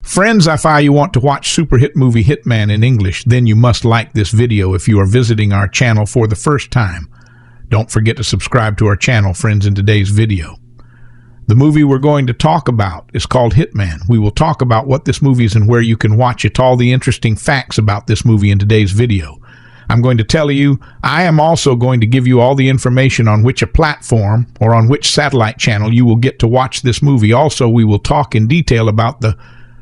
Friends, if you want to watch super hit movie Hitman in English, then you must like this video if you are visiting our channel for the first time. Don't forget to subscribe to our channel, friends, in today's video. The movie we're going to talk about is called Hitman. We will talk about what this movie is and where you can watch it, all the interesting facts about this movie in today's video. I'm going to tell you, I am also going to give you all the information on which a platform or on which satellite channel you will get to watch this movie. Also, we will talk in detail about the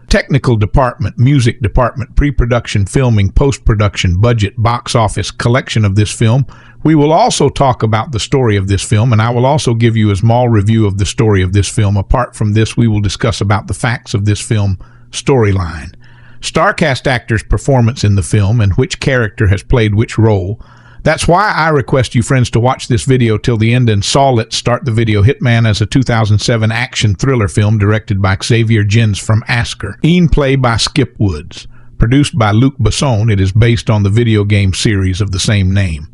technical department, music department, pre-production, filming, post-production, budget, box office, collection of this film. We will also talk about the story of this film, and I will also give you a small review of the story of this film. Apart from this, we will discuss about the facts of this film storyline, starcast actors' performance in the film, and which character has played which role. That's why I request you, friends, to watch this video till the end. And let's start the video. Hitman is a 2007 action thriller film directed by Xavier from Askarieh, play by Skip Woods. Produced by Luc Besson, it is based on the video game series of the same name.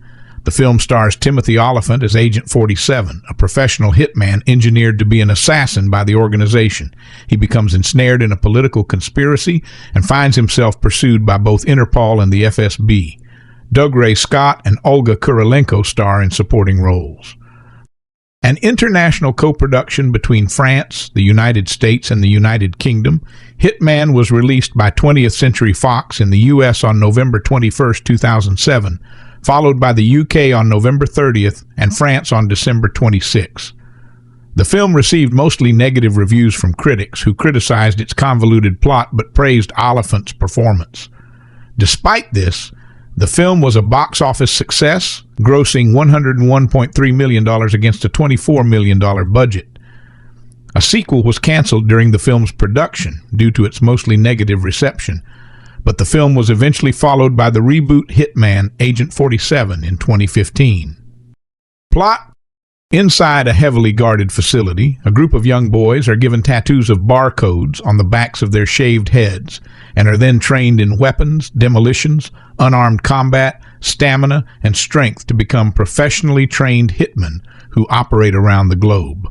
The film stars Timothy Olyphant as Agent 47, a professional hitman engineered to be an assassin by the organization. He becomes ensnared in a political conspiracy and finds himself pursued by both Interpol and the FSB. Dougray Scott and Olga Kurylenko star in supporting roles. An international co-production between France, the United States, and the United Kingdom, Hitman was released by 20th Century Fox in the U.S. on November 21, 2007, followed by the UK on November 30th and France on December 26. The film received mostly negative reviews from critics who criticized its convoluted plot but praised Olyphant's performance. Despite this, the film was a box office success, grossing $101.3 million against a $24 million budget. A sequel was canceled during the film's production due to its mostly negative reception, but the film was eventually followed by the reboot Hitman Agent 47 in 2015. Plot: inside a heavily guarded facility, a group of young boys are given tattoos of barcodes on the backs of their shaved heads and are then trained in weapons, demolitions, unarmed combat, stamina, and strength to become professionally trained hitmen who operate around the globe.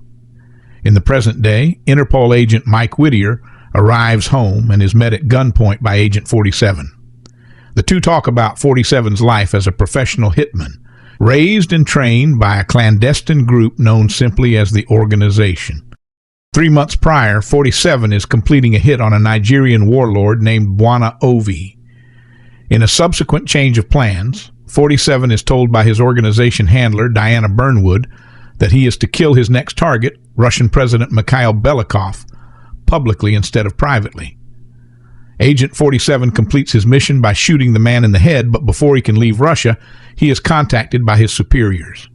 In the present day, Interpol agent Mike Whittier arrives home and is met at gunpoint by Agent 47. The two talk about 47's life as a professional hitman, raised and trained by a clandestine group known simply as the Organization. 3 months prior, 47 is completing a hit on a Nigerian warlord named Bwana Ovi. In a subsequent change of plans, 47 is told by his organization handler, Diana Burnwood, that he is to kill his next target, Russian President Mikhail Belikov, publicly instead of privately. Agent 47 completes his mission by shooting the man in the head, but before he can leave Russia, he is contacted by his superiors.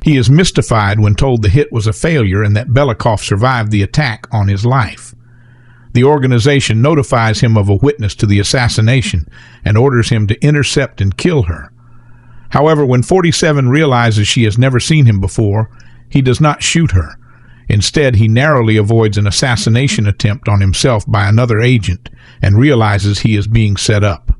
He is mystified when told the hit was a failure and that Belikov survived the attack on his life. The organization notifies him of a witness to the assassination and orders him to intercept and kill her. However, when 47 realizes she has never seen him before, he does not shoot her. Instead, he narrowly avoids an assassination attempt on himself by another agent and realizes he is being set up.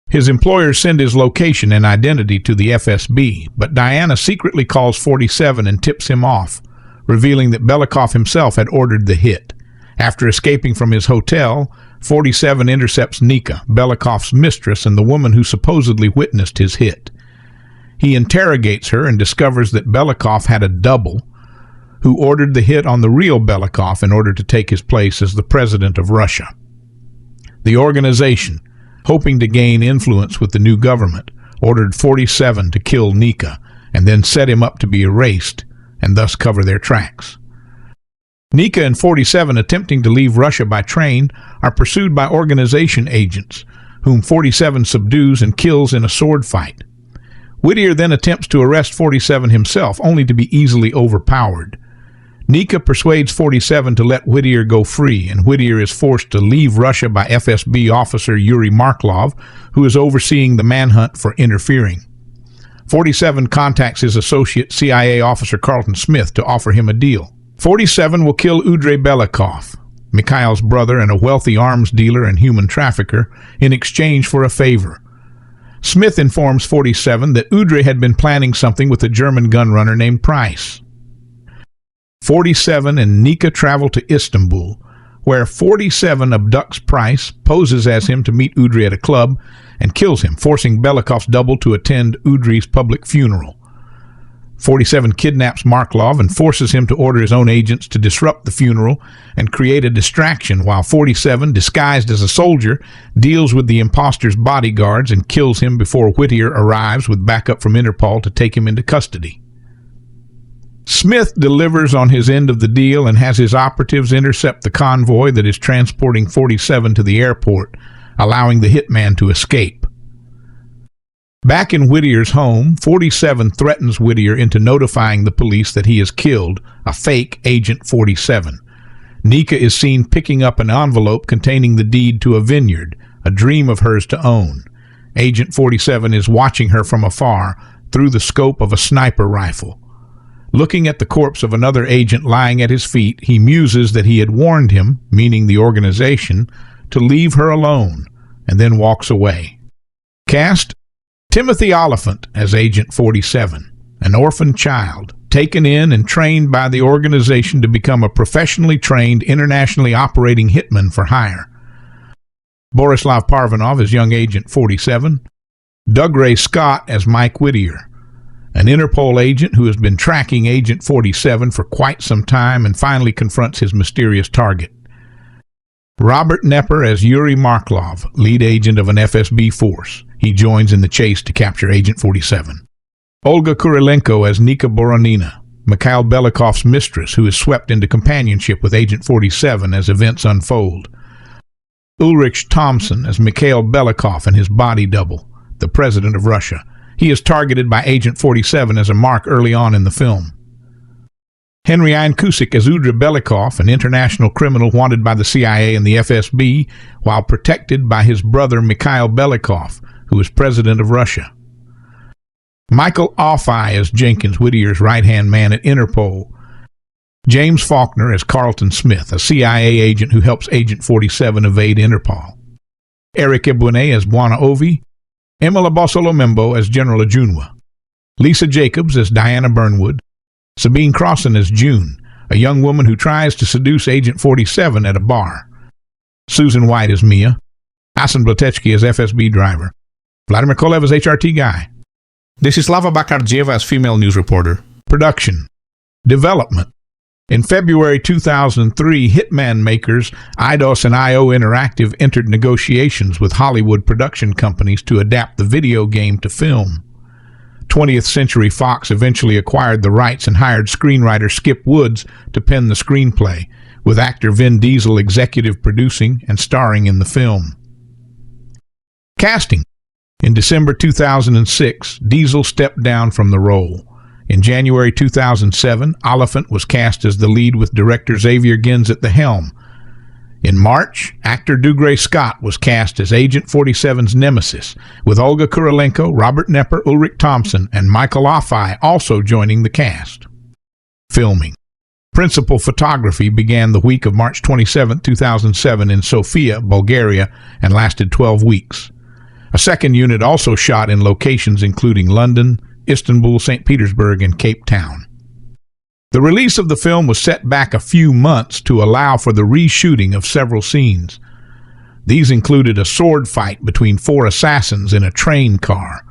His employers send his location and identity to the FSB, but Diana secretly calls 47 and tips him off, revealing that Belikov himself had ordered the hit. After escaping from his hotel, 47 intercepts Nika, Belikov's mistress and the woman who supposedly witnessed his hit. He interrogates her and discovers that Belikov had a double who ordered the hit on the real Belikov in order to take his place as the president of Russia. The organization, hoping to gain influence with the new government, ordered 47 to kill Nika and then set him up to be erased and thus cover their tracks. Nika and 47, attempting to leave Russia by train, are pursued by organization agents, whom 47 subdues and kills in a sword fight. Whittier then attempts to arrest 47 himself, only to be easily overpowered. Nika persuades 47 to let Whittier go free, and Whittier is forced to leave Russia by FSB officer Yuri Marklov, who is overseeing the manhunt for interfering. 47 contacts his associate CIA officer Carlton Smith to offer him a deal. 47 will kill Dougray Belikov, Mikhail's brother and a wealthy arms dealer and human trafficker, in exchange for a favor. Smith informs 47 that Dougray had been planning something with a German gunrunner named Price. 47 and Nika travel to Istanbul, where 47 abducts Price, poses as him to meet Dougray at a club, and kills him, forcing Belikov's double to attend Oudray's public funeral. 47 kidnaps Marklov and forces him to order his own agents to disrupt the funeral and create a distraction, while 47, disguised as a soldier, deals with the imposter's bodyguards and kills him before Whittier arrives with backup from Interpol to take him into custody. Smith delivers on his end of the deal and has his operatives intercept the convoy that is transporting 47 to the airport, allowing the hitman to escape. Back in Whittier's home, 47 threatens Whittier into notifying the police that he has killed a fake Agent 47. Nika is seen picking up an envelope containing the deed to a vineyard, a dream of hers to own. Agent 47 is watching her from afar through the scope of a sniper rifle. Looking at the corpse of another agent lying at his feet, he muses that he had warned him, meaning the organization, to leave her alone, and then walks away. Cast: Timothy Olyphant as Agent 47, an orphan child, taken in and trained by the organization to become a professionally trained, internationally operating hitman for hire. Borislav Parvanov as young Agent 47. Dougray Scott as Mike Whittier, an Interpol agent who has been tracking Agent 47 for quite some time and finally confronts his mysterious target. Robert Knepper as Yuri Marklov, lead agent of an FSB force. He joins in the chase to capture Agent 47. Olga Kurilenko as Nika Boronina, Mikhail Belikov's mistress, who is swept into companionship with Agent 47 as events unfold. Ulrich Thompson as Mikhail Belikov and his body double, the president of Russia. He is targeted by Agent 47 as a mark early on in the film. Henry Kusik as Dougray Belikov, an international criminal wanted by the CIA and the FSB, while protected by his brother Mikhail Belikov, who is president of Russia. Michael Offey as Jenkins, Whittier's right-hand man at Interpol. James Faulkner as Carlton Smith, a CIA agent who helps Agent 47 evade Interpol. Eric Ebounet as Bwana Ovi. Emila Bosolomembo as General Ajunwa. Lisa Jacobs as Diana Burnwood. Sabine Crossan as June, a young woman who tries to seduce Agent 47 at a bar. Susan White as Mia. Asen Blatetsky as FSB driver. Vladimir Kolev as HRT guy. This is Slava Bakardzieva as female news reporter. Production. Development. In February 2003, Hitman makers Eidos and IO Interactive entered negotiations with Hollywood production companies to adapt the video game to film. 20th Century Fox eventually acquired the rights and hired screenwriter Skip Woods to pen the screenplay, with actor Vin Diesel executive producing and starring in the film. Casting. In December 2006, Diesel stepped down from the role. In January 2007, Olyphant was cast as the lead with director Xavier at the helm. In March, actor Dougray Scott was cast as Agent 47's nemesis, with Olga Kurylenko, Robert Knepper, Ulrich Thompson, and Michael Offai also joining the cast. Filming. Principal photography began the week of March 27, 2007 in Sofia, Bulgaria, and lasted 12 weeks. A second unit also shot in locations including London, Istanbul, St. Petersburg, and Cape Town. The release of the film was set back a few months to allow for the reshooting of several scenes. These included a sword fight between 4 assassins in a train car,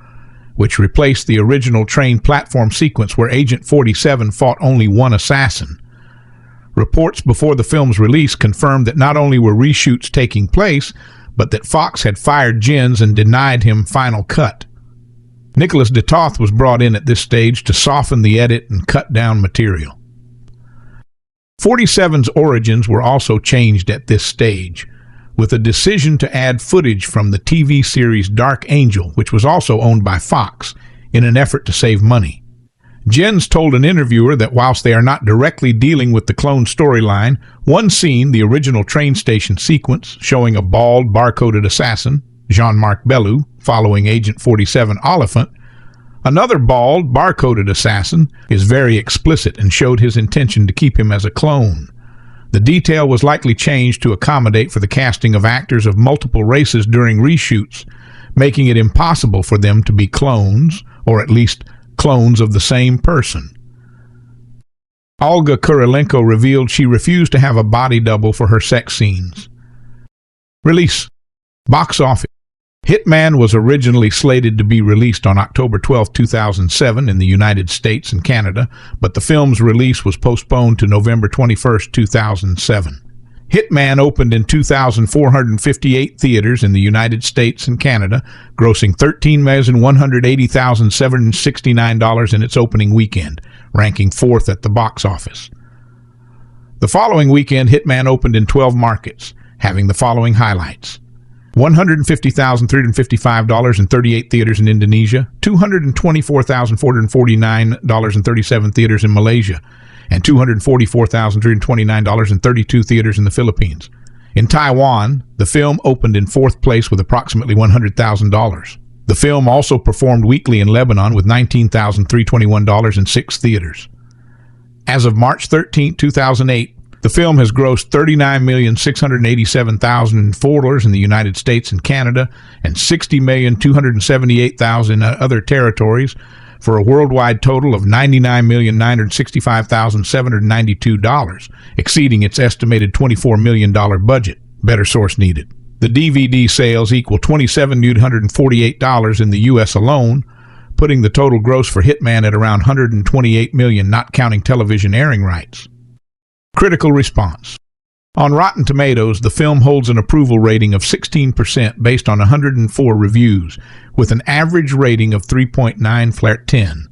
which replaced the original train platform sequence where Agent 47 fought only one assassin. Reports before the film's release confirmed that not only were reshoots taking place, but that Fox had fired Jens and denied him final cut. Nicholas de Toth was brought in at this stage to soften the edit and cut down material. 47's origins were also changed at this stage, with a decision to add footage from the TV series Dark Angel, which was also owned by Fox, in an effort to save money. Jens told an interviewer that whilst they are not directly dealing with the clone storyline, one scene, the original train station sequence, showing a bald, barcoded assassin, Jean-Marc Bellew, following Agent 47 Olyphant, another bald, barcoded assassin, is very explicit and showed his intention to keep him as a clone. The detail was likely changed to accommodate for the casting of actors of multiple races during reshoots, making it impossible for them to be clones, or at least clones of the same person. Olga Kurylenko revealed she refused to have a body double for her sex scenes. Release. Box office. Hitman was originally slated to be released on October 12, 2007 in the United States and Canada, but the film's release was postponed to November 21, 2007. Hitman opened in 2,458 theaters in the United States and Canada, grossing $13,180,769 in its opening weekend, ranking 4th at the box office. The following weekend, Hitman opened in 12 markets, having the following highlights: $150,355 in 38 theaters in Indonesia, $224,449 in 37 theaters in Malaysia, and $244,329 in 32 theaters in the Philippines. In Taiwan, the film opened in 4th place with approximately $100,000. The film also performed weekly in Lebanon with $19,321 in 6 theaters. As of March 13, 2008, the film has grossed $39,687,004 in the United States and Canada and $60,278,000 in other territories, for a worldwide total of $99,965,792, exceeding its estimated $24 million budget. Better source needed. The DVD sales equal $27,848 in the U.S. alone, putting the total gross for Hitman at around $128 million, not counting television airing rights. Critical response. On Rotten Tomatoes, the film holds an approval rating of 16% based on 104 reviews, with an average rating of 3.9/10.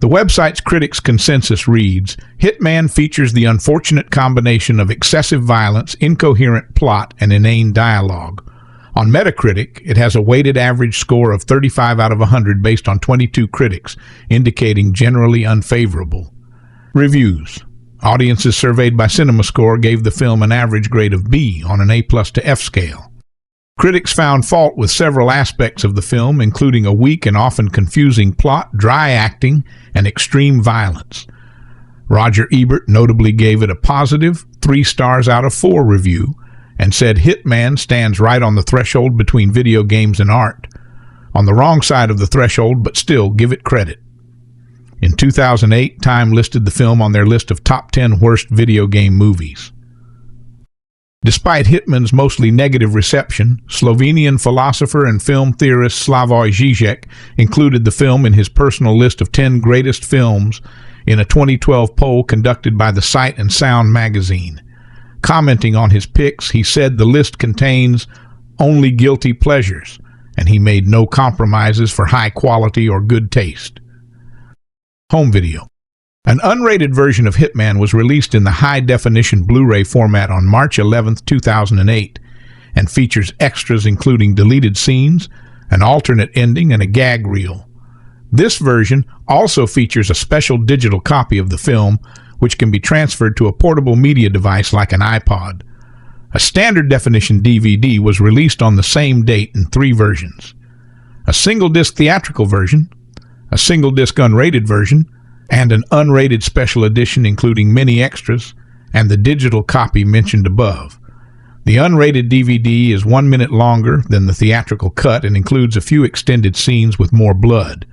The website's critics' consensus reads, Hitman features the unfortunate combination of excessive violence, incoherent plot, and inane dialogue. On Metacritic, it has a weighted average score of 35 out of 100 based on 22 critics, indicating generally unfavorable. Reviews. Audiences surveyed by CinemaScore gave the film an average grade of B on an A+ to F scale. Critics found fault with several aspects of the film, including a weak and often confusing plot, dry acting, and extreme violence. Roger Ebert notably gave it a positive 3 stars out of 4 review and said Hitman stands right on the threshold between video games and art. On the wrong side of the threshold, but still give it credit. In 2008, Time listed the film on their list of top 10 worst video game movies. Despite Hitman's mostly negative reception, Slovenian philosopher and film theorist Slavoj Žižek included the film in his personal list of 10 greatest films in a 2012 poll conducted by the Sight and Sound magazine. Commenting on his picks, he said the list contains only guilty pleasures, and he made no compromises for high quality or good taste. Home video. An unrated version of Hitman was released in the high-definition Blu-ray format on March 11, 2008, and features extras including deleted scenes, an alternate ending, and a gag reel. This version also features a special digital copy of the film, which can be transferred to a portable media device like an iPod. A standard definition DVD was released on the same date in 3 versions: a single-disc theatrical version, a single-disc unrated version, and an unrated special edition including many extras and the digital copy mentioned above. The unrated DVD is 1 minute longer than the theatrical cut and includes a few extended scenes with more blood.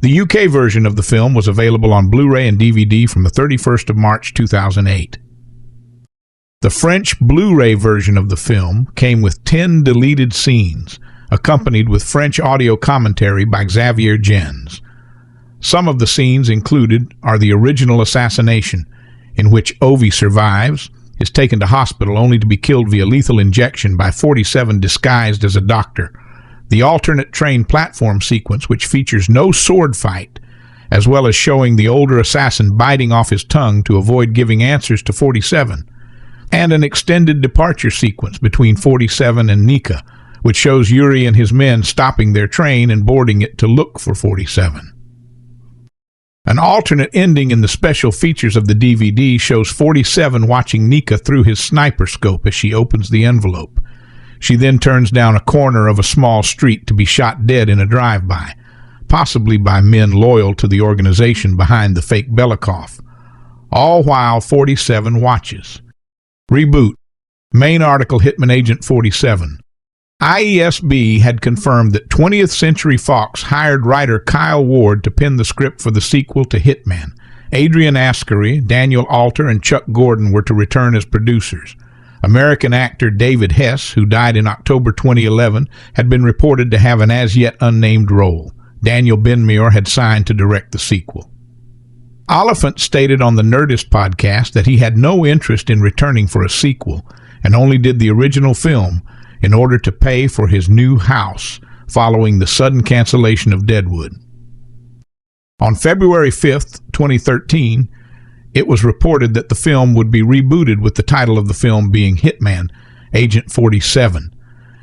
The UK version of the film was available on Blu-ray and DVD from the 31st of March 2008. The French Blu-ray version of the film came with 10 deleted scenes, accompanied with French audio commentary by Xavier. Some of the scenes included are the original assassination, in which Ovi survives, is taken to hospital only to be killed via lethal injection by 47 disguised as a doctor, the alternate train platform sequence, which features no sword fight, as well as showing the older assassin biting off his tongue to avoid giving answers to 47, and an extended departure sequence between 47 and Nika, which shows Yuri and his men stopping their train and boarding it to look for 47. An alternate ending in the special features of the DVD shows 47 watching Nika through his sniper scope as she opens the envelope. She then turns down a corner of a small street to be shot dead in a drive-by, possibly by men loyal to the organization behind the fake Belikov, all while 47 watches. Reboot. Main article: Hitman Agent 47. IESB had confirmed that 20th Century Fox hired writer Kyle Ward to pen the script for the sequel to Hitman. Adrian, Askarieh, Daniel Alter, and Chuck Gordon were to return as producers. American actor David Hess, who died in October 2011, had been reported to have an as-yet unnamed role. Daniel Benmure had signed to direct the sequel. Olyphant stated on the Nerdist podcast that he had no interest in returning for a sequel and only did the original film in order to pay for his new house following the sudden cancellation of Deadwood. On February 5, 2013, it was reported that the film would be rebooted with the title of the film being Hitman, Agent 47,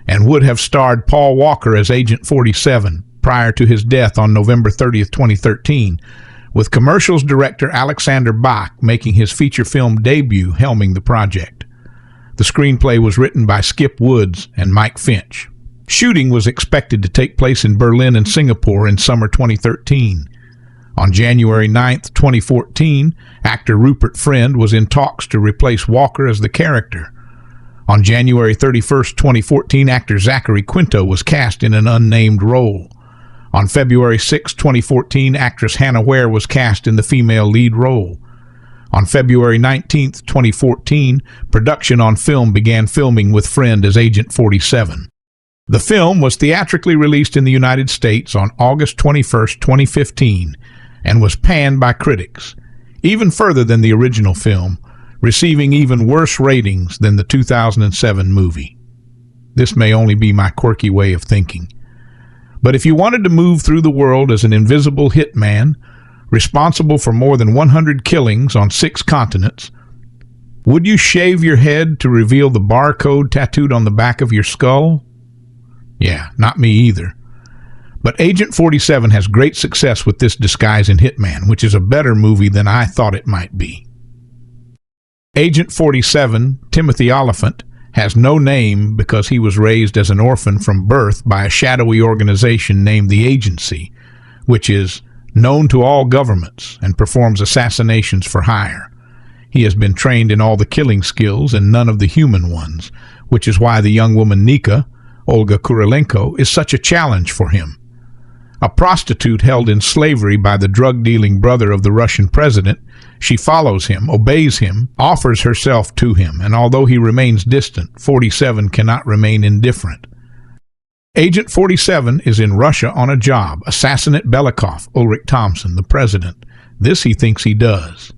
and would have starred Paul Walker as Agent 47 prior to his death on November 30, 2013, with commercials director Alexander Bach making his feature film debut helming the project. The screenplay was written by Skip Woods and Mike Finch. Shooting was expected to take place in Berlin and Singapore in summer 2013. On January 9, 2014, actor Rupert Friend was in talks to replace Walker as the character. On January 31, 2014, actor Zachary Quinto was cast in an unnamed role. On February 6, 2014, actress Hannah Ware was cast in the female lead role. On February 19, 2014, production on film began filming with Friend as Agent 47. The film was theatrically released in the United States on August 21, 2015, and was panned by critics, even further than the original film, receiving even worse ratings than the 2007 movie. This may only be my quirky way of thinking. But if you wanted to move through the world as an invisible hitman, responsible for more than 100 killings on 6 continents, would you shave your head to reveal the barcode tattooed on the back of your skull? Yeah, not me either. But Agent 47 has great success with this disguise in Hitman, which is a better movie than I thought it might be. Agent 47, Timothy Olyphant, has no name because he was raised as an orphan from birth by a shadowy organization named the Agency, which is known to all governments and performs assassinations for hire. He has been trained in all the killing skills and none of the human ones, which is why the young woman Nika, Olga Kurilenko, is such a challenge for him. A prostitute held in slavery by the drug-dealing brother of the Russian president, she follows him, obeys him, offers herself to him, and although he remains distant, 47 cannot remain indifferent. Agent 47 is in Russia on a job, assassinate Belikov, Ulrich Thompson, the president, This he thinks he does.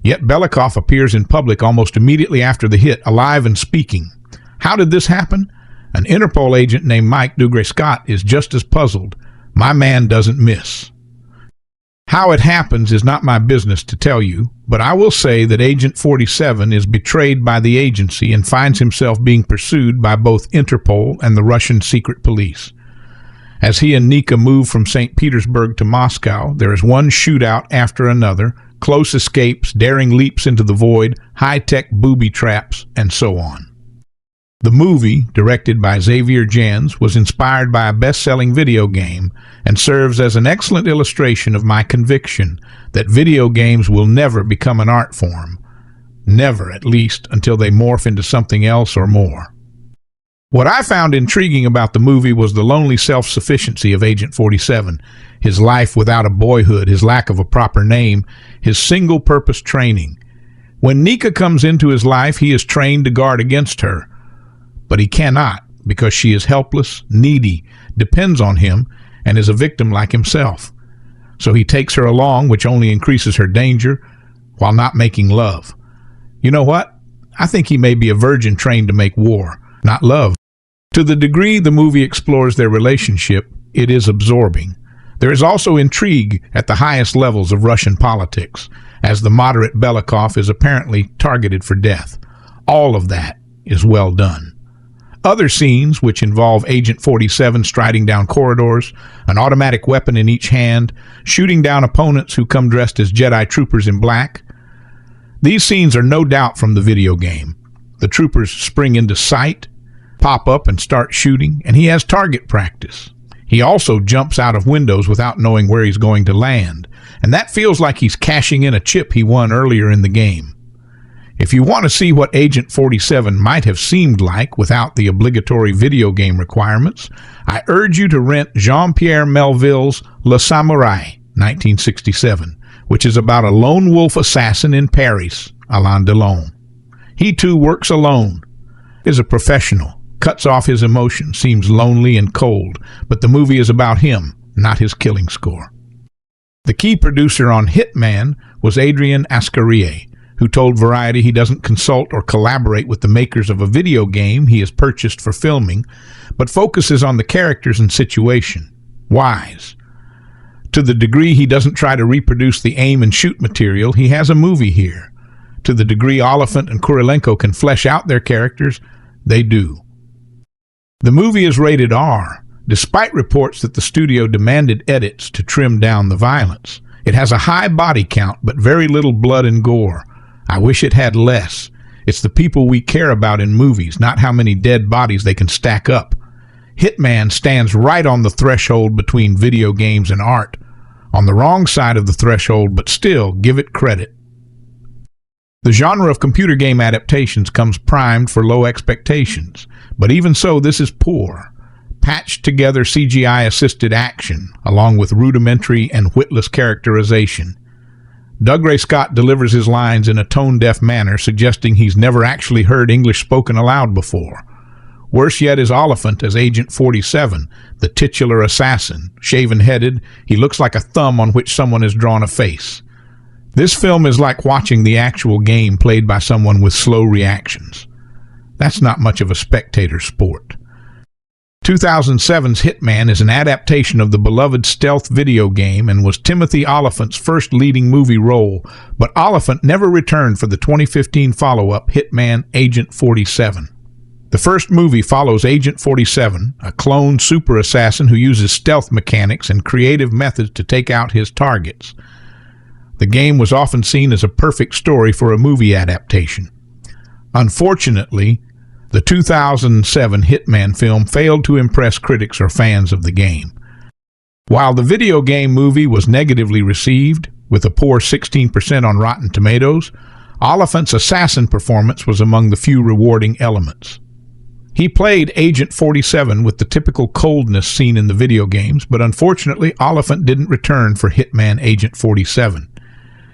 Yet Belikov appears in public almost immediately after the hit, alive and speaking. How did this happen? An Interpol agent named Mike Dougray Scott is just as puzzled. My man doesn't miss. How it happens is not my business to tell you, but I will say that Agent 47 is betrayed by the agency and finds himself being pursued by both Interpol and the Russian secret police. As he and Nika move from St. Petersburg to Moscow, there is one shootout after another, close escapes, daring leaps into the void, high-tech booby traps, and so on. The movie, directed by Xavier, was inspired by a best-selling video game and serves as an excellent illustration of my conviction that video games will never become an art form. Never, at least, until they morph into something else or more. What I found intriguing about the movie was the lonely self-sufficiency of Agent 47, his life without a boyhood, his lack of a proper name, his single-purpose training. When Nika comes into his life, he is trained to guard against her. But he cannot, because she is helpless, needy, depends on him, and is a victim like himself. So he takes her along, which only increases her danger, while not making love. You know what? I think he may be a virgin trained to make war, not love. To the degree the movie explores their relationship, it is absorbing. There is also intrigue at the highest levels of Russian politics, as the moderate Belikov is apparently targeted for death. All of that is well done. Other scenes, which involve Agent 47 striding down corridors, an automatic weapon in each hand, shooting down opponents who come dressed as Jedi troopers in black. These scenes are no doubt from the video game. The troopers spring into sight, pop up and start shooting, and he has target practice. He also jumps out of windows without knowing where he's going to land, and that feels like he's cashing in a chip he won earlier in the game. If you want to see what Agent 47 might have seemed like without the obligatory video game requirements, I urge you to rent Jean-Pierre Melville's Le Samouraï, 1967, which is about a lone wolf assassin in Paris, Alain Delon. He too works alone, is a professional, cuts off his emotions, seems lonely and cold, but the movie is about him, not his killing score. The key producer on Hitman was Adrian Askarieh, who told Variety he doesn't consult or collaborate with the makers of a video game he has purchased for filming, but focuses on the characters and situation. Wise. To the degree he doesn't try to reproduce the aim and shoot material, he has a movie here. To the degree Olyphant and Kurilenko can flesh out their characters, they do. The movie is rated R, despite reports that the studio demanded edits to trim down the violence. It has a high body count, but very little blood and gore. I wish it had less. It's the people we care about in movies, not how many dead bodies they can stack up. Hitman stands right on the threshold between video games and art. On the wrong side of the threshold, but still, give it credit. The genre of computer game adaptations comes primed for low expectations, but even so, this is poor. Patched together CGI-assisted action, along with rudimentary and witless characterization. Dougray Scott delivers his lines in a tone-deaf manner, suggesting he's never actually heard English spoken aloud before. Worse yet is Olyphant as Agent 47, the titular assassin. Shaven-headed, he looks like a thumb on which someone has drawn a face. This film is like watching the actual game played by someone with slow reactions. That's not much of a spectator sport. 2007's Hitman is an adaptation of the beloved stealth video game and was Timothy Olyphant's first leading movie role, but Olyphant never returned for the 2015 follow-up Hitman Agent 47. The first movie follows Agent 47, a clone super assassin who uses stealth mechanics and creative methods to take out his targets. The game was often seen as a perfect story for a movie adaptation. Unfortunately, the 2007 Hitman film failed to impress critics or fans of the game. While the video game movie was negatively received, with a poor 16% on Rotten Tomatoes, Olyphant's assassin performance was among the few rewarding elements. He played Agent 47 with the typical coldness seen in the video games, but unfortunately Olyphant didn't return for Hitman Agent 47.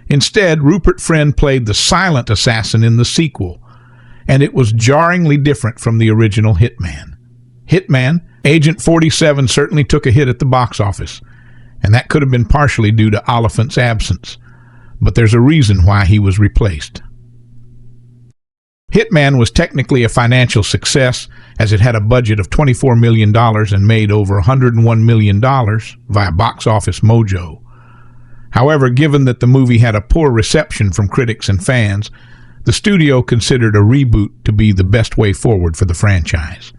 Instead, Rupert Friend played the silent assassin in the sequel, and it was jarringly different from the original Hitman. Hitman, Agent 47 certainly took a hit at the box office, and that could have been partially due to Olyphant's absence. but there's a reason why he was replaced. Hitman was technically a financial success, as it had a budget of $24 million and made over $101 million via Box Office Mojo. However, given that the movie had a poor reception from critics and fans, the studio considered a reboot to be the best way forward for the franchise.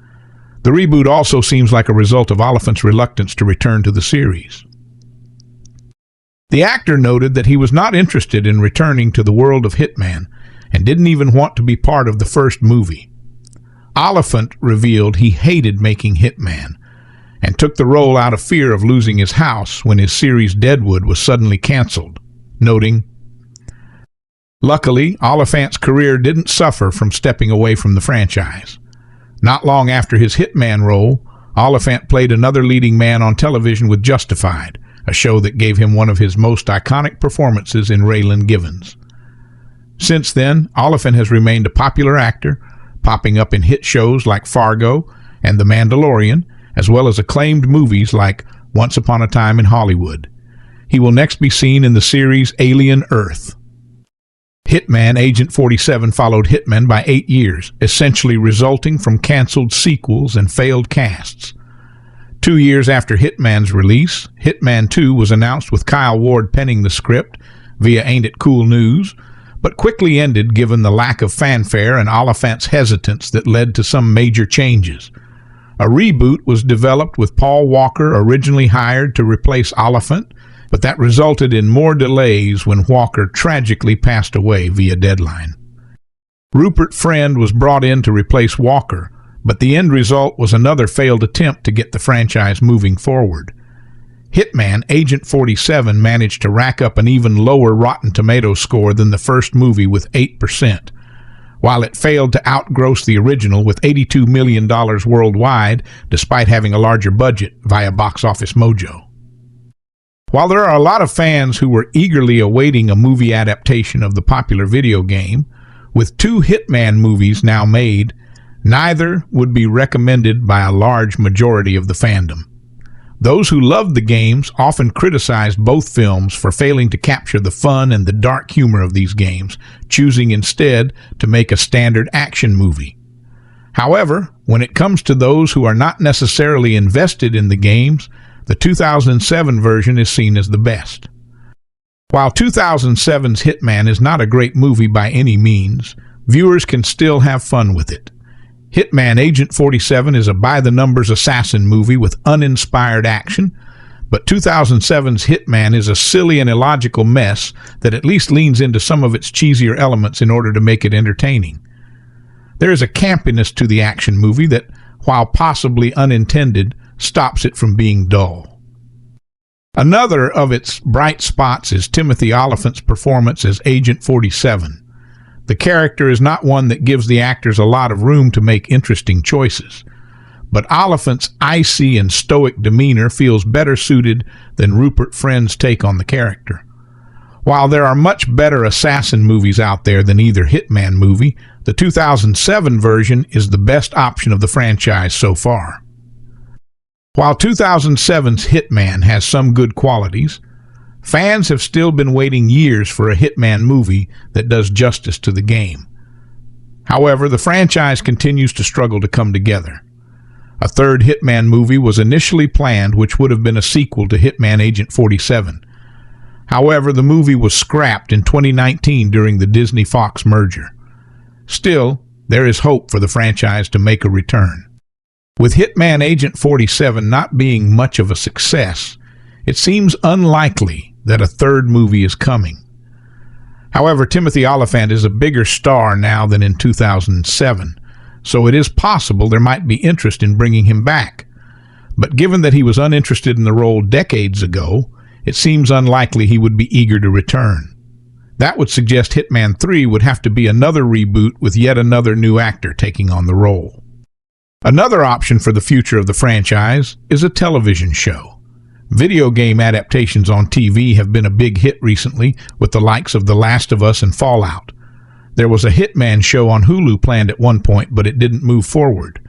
The reboot also seems like a result of Olyphant's reluctance to return to the series. The actor noted that he was not interested in returning to the world of Hitman and didn't even want to be part of the first movie. Olyphant revealed he hated making Hitman and took the role out of fear of losing his house when his series Deadwood was suddenly canceled, noting, "Luckily, Olyphant's career didn't suffer from stepping away from the franchise. Not long after his Hitman role, Olyphant played another leading man on television with Justified, a show that gave him one of his most iconic performances in Raylan Givens. Since then, Olyphant has remained a popular actor, popping up in hit shows like Fargo and The Mandalorian, as well as acclaimed movies like Once Upon a Time in Hollywood. He will next be seen in the series Alien Earth." Hitman Agent 47 followed Hitman by 8 years, essentially resulting from canceled sequels and failed casts. 2 years after Hitman's release, Hitman 2 was announced with Kyle Ward penning the script via Ain't It Cool News, but quickly ended given the lack of fanfare and Olyphant's hesitance that led to some major changes. A reboot was developed with Paul Walker originally hired to replace Olyphant, but that resulted in more delays when Walker tragically passed away via deadline. Rupert Friend was brought in to replace Walker, but the end result was another failed attempt to get the franchise moving forward. Hitman Agent 47 managed to rack up an even lower Rotten Tomatoes score than the first movie with 8%, while it failed to outgross the original with $82 million worldwide, despite having a larger budget via Box Office Mojo. While there are a lot of fans who were eagerly awaiting a movie adaptation of the popular video game, with 2 Hitman movies now made, neither would be recommended by a large majority of the fandom. Those who loved the games often criticized both films for failing to capture the fun and the dark humor of these games, choosing instead to make a standard action movie. However, when it comes to those who are not necessarily invested in the games, the 2007 version is seen as the best. While 2007's Hitman is not a great movie by any means, viewers can still have fun with it. Hitman Agent 47 is a by-the-numbers assassin movie with uninspired action, but 2007's Hitman is a silly and illogical mess that at least leans into some of its cheesier elements in order to make it entertaining. There is a campiness to the action movie that, while possibly unintended, stops it from being dull. Another of its bright spots is Timothy Olyphant's performance as Agent 47. The character is not one that gives the actors a lot of room to make interesting choices, but Olyphant's icy and stoic demeanor feels better suited than Rupert Friend's take on the character. While there are much better assassin movies out there than either Hitman movie, the 2007 version is the best option of the franchise so far. While 2007's Hitman has some good qualities, fans have still been waiting years for a Hitman movie that does justice to the game. However, the franchise continues to struggle to come together. A third Hitman movie was initially planned, which would have been a sequel to Hitman Agent 47. However, the movie was scrapped in 2019 during the Disney-Fox merger. Still, there is hope for the franchise to make a return. With Hitman Agent 47 not being much of a success, it seems unlikely that a third movie is coming. However, Timothy Olyphant is a bigger star now than in 2007, so it is possible there might be interest in bringing him back. But given that he was uninterested in the role decades ago, it seems unlikely he would be eager to return. That would suggest Hitman 3 would have to be another reboot with yet another new actor taking on the role. Another option for the future of the franchise is a television show. Video game adaptations on TV have been a big hit recently with the likes of The Last of Us and Fallout. There was a Hitman show on Hulu planned at one point, but it didn't move forward.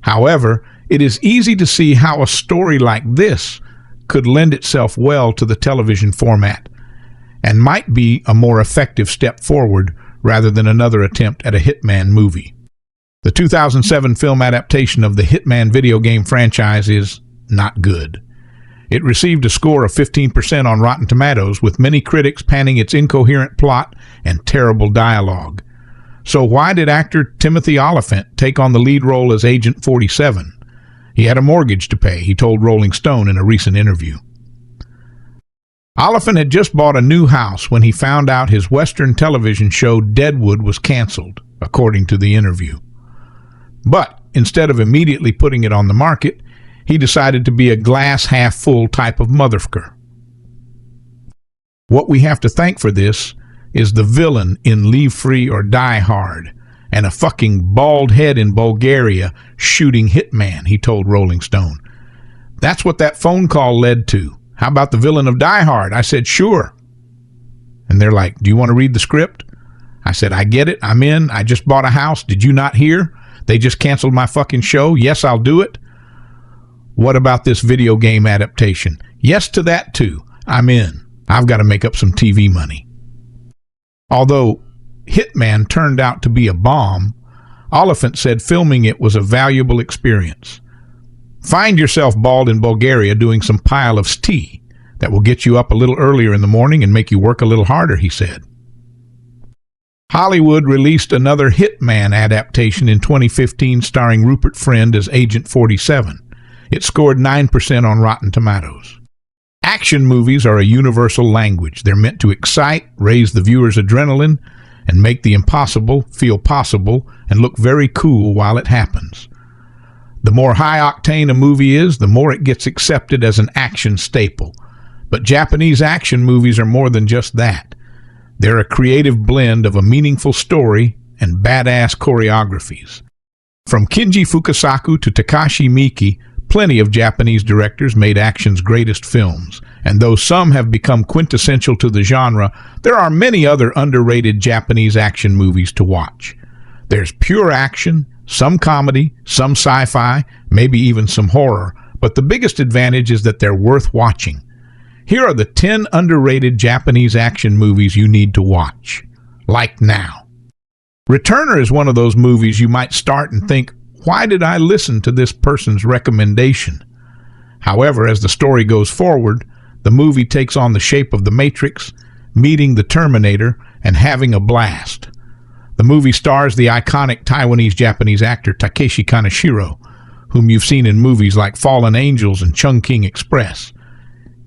However, it is easy to see how a story like this could lend itself well to the television format, and might be a more effective step forward rather than another attempt at a Hitman movie. The 2007 film adaptation of the Hitman video game franchise is not good. It received a score of 15% on Rotten Tomatoes, with many critics panning its incoherent plot and terrible dialogue. So why did actor Timothy Olyphant take on the lead role as Agent 47? He had a mortgage to pay, he told Rolling Stone in a recent interview. Olyphant had just bought a new house when he found out his Western television show Deadwood was canceled, according to the interview. But instead of immediately putting it on the market, he decided to be a glass-half-full type of motherfucker. What we have to thank for this is the villain in Leave Free or Die Hard, and a fucking bald head in Bulgaria shooting Hitman, he told Rolling Stone. That's what that phone call led to. How about the villain of Die Hard? I said, sure. And they're like, do you want to read the script? I said, I get it. I'm in. I just bought a house. Did you not hear? They just canceled my fucking show. Yes, I'll do it. What about this video game adaptation? Yes to that too. I'm in. I've got to make up some TV money. Although Hitman turned out to be a bomb, Olyphant said filming it was a valuable experience. Find yourself bald in Bulgaria doing some pile of tea that will get you up a little earlier in the morning and make you work a little harder, he said. Hollywood released another Hitman adaptation in 2015 starring Rupert Friend as Agent 47. It scored 9% on Rotten Tomatoes. Action movies are a universal language. They're meant to excite, raise the viewer's adrenaline, and make the impossible feel possible and look very cool while it happens. The more high-octane a movie is, the more it gets accepted as an action staple. But Japanese action movies are more than just that. They're a creative blend of a meaningful story and badass choreographies. From Kinji Fukasaku to Takashi Miike, plenty of Japanese directors made action's greatest films, and though some have become quintessential to the genre, there are many other underrated Japanese action movies to watch. There's pure action, some comedy, some sci-fi, maybe even some horror, but the biggest advantage is that they're worth watching. Here are the 10 underrated Japanese action movies you need to watch. Like now. Returner is one of those movies you might start and think, why did I listen to this person's recommendation? However, as the story goes forward, the movie takes on the shape of the Matrix, meeting the Terminator, and having a blast. The movie stars the iconic Taiwanese-Japanese actor Takeshi Kaneshiro, whom you've seen in movies like Fallen Angels and Chungking Express.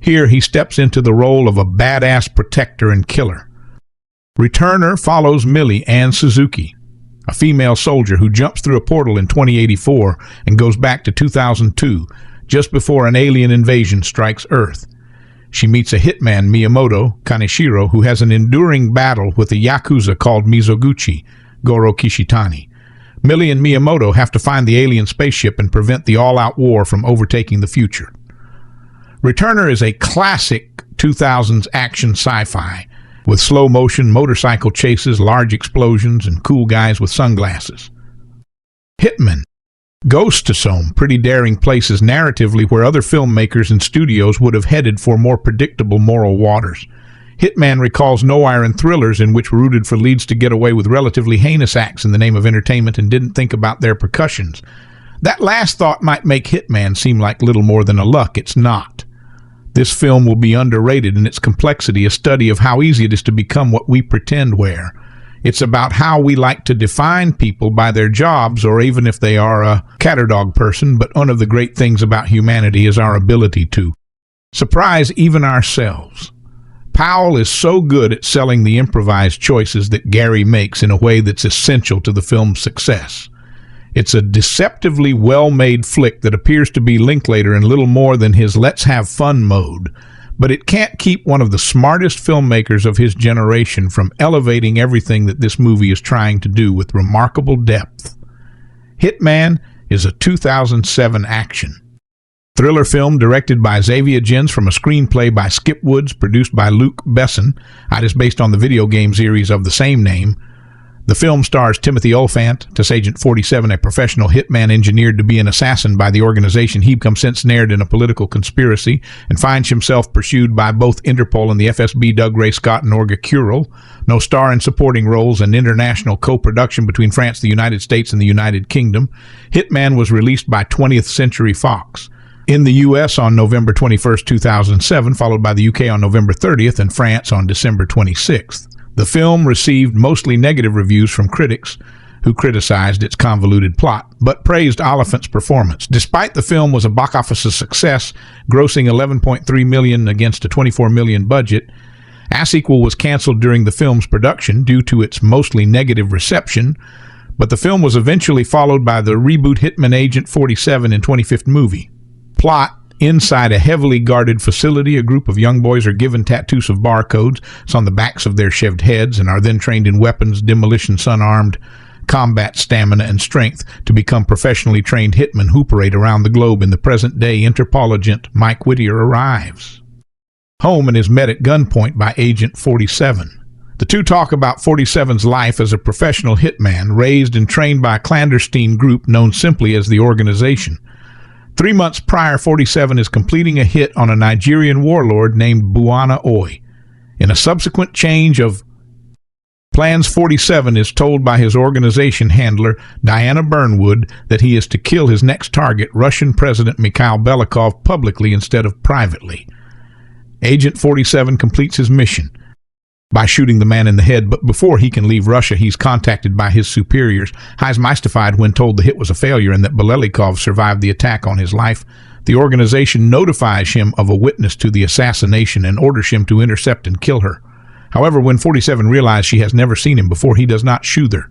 Here he steps into the role of a badass protector and killer. Returner follows Millie Ann Suzuki, a female soldier who jumps through a portal in 2084 and goes back to 2002, just before an alien invasion strikes Earth. She meets a hitman, Miyamoto Kaneshiro, who has an enduring battle with a yakuza called Mizoguchi, Goro Kishitani. Millie and Miyamoto have to find the alien spaceship and prevent the all-out war from overtaking the future. Returner is a classic 2000s action sci-fi, with slow-motion motorcycle chases, large explosions, and cool guys with sunglasses. Hitman goes to some pretty daring places narratively where other filmmakers and studios would have headed for more predictable moral waters. Hitman recalls no-iron thrillers in which rooted for leads to get away with relatively heinous acts in the name of entertainment and didn't think about their repercussions. That last thought might make Hitman seem like little more than a luck. It's not. This film will be underrated in its complexity, a study of how easy it is to become what we pretend we're. It's about how we like to define people by their jobs, or even if they are a cat or dog person, but one of the great things about humanity is our ability to surprise even ourselves. Powell is so good at selling the improvised choices that Gary makes in a way that's essential to the film's success. It's a deceptively well-made flick that appears to be Linklater in little more than his let's have fun mode, but it can't keep one of the smartest filmmakers of his generation from elevating everything that this movie is trying to do with remarkable depth. Hitman is a 2007 action thriller film directed by Xavier from a screenplay by Skip Woods, produced by Luc Besson. It is based on the video game series of the same name. The film stars Timothy Olyphant as Agent 47, a professional hitman engineered to be an assassin by the organization. He becomes ensnared in a political conspiracy and finds himself pursued by both Interpol and the FSB. Dougray, Scott, and Olga Kuril. No star in supporting roles, an international co-production between France, the United States, and the United Kingdom. Hitman was released by 20th Century Fox in the U.S. on November 21, 2007, followed by the UK on November 30th and France on December 26th. The film received mostly negative reviews from critics who criticized its convoluted plot, but praised Olyphant's performance. Despite the film was a box office success, grossing $11.3 million against a $24 million budget, Askarieh was canceled during the film's production due to its mostly negative reception, but the film was eventually followed by the reboot Hitman Agent 47 in 2015 movie. Plot: inside a heavily guarded facility, a group of young boys are given tattoos of barcodes on the backs of their shaved heads and are then trained in weapons, demolition, sun-armed, combat, stamina, and strength to become professionally trained hitmen who operate around the globe. In the present day, Interpol agent Mike Whittier arrives home and is met at gunpoint by Agent 47. The two talk about 47's life as a professional hitman raised and trained by a clandestine group known simply as the Organization. 3 months prior, 47 is completing a hit on a Nigerian warlord named Buana Oy. In a subsequent change of plans, 47 is told by his organization handler, Diana Burnwood, that he is to kill his next target, Russian President Mikhail Belikov, publicly instead of privately. Agent 47 completes his mission by shooting the man in the head, but before he can leave Russia, he's contacted by his superiors. He's mystified when told the hit was a failure and that Belikov survived the attack on his life. The organization notifies him of a witness to the assassination and orders him to intercept and kill her. However, when 47 realizes she has never seen him before, he does not shoot her.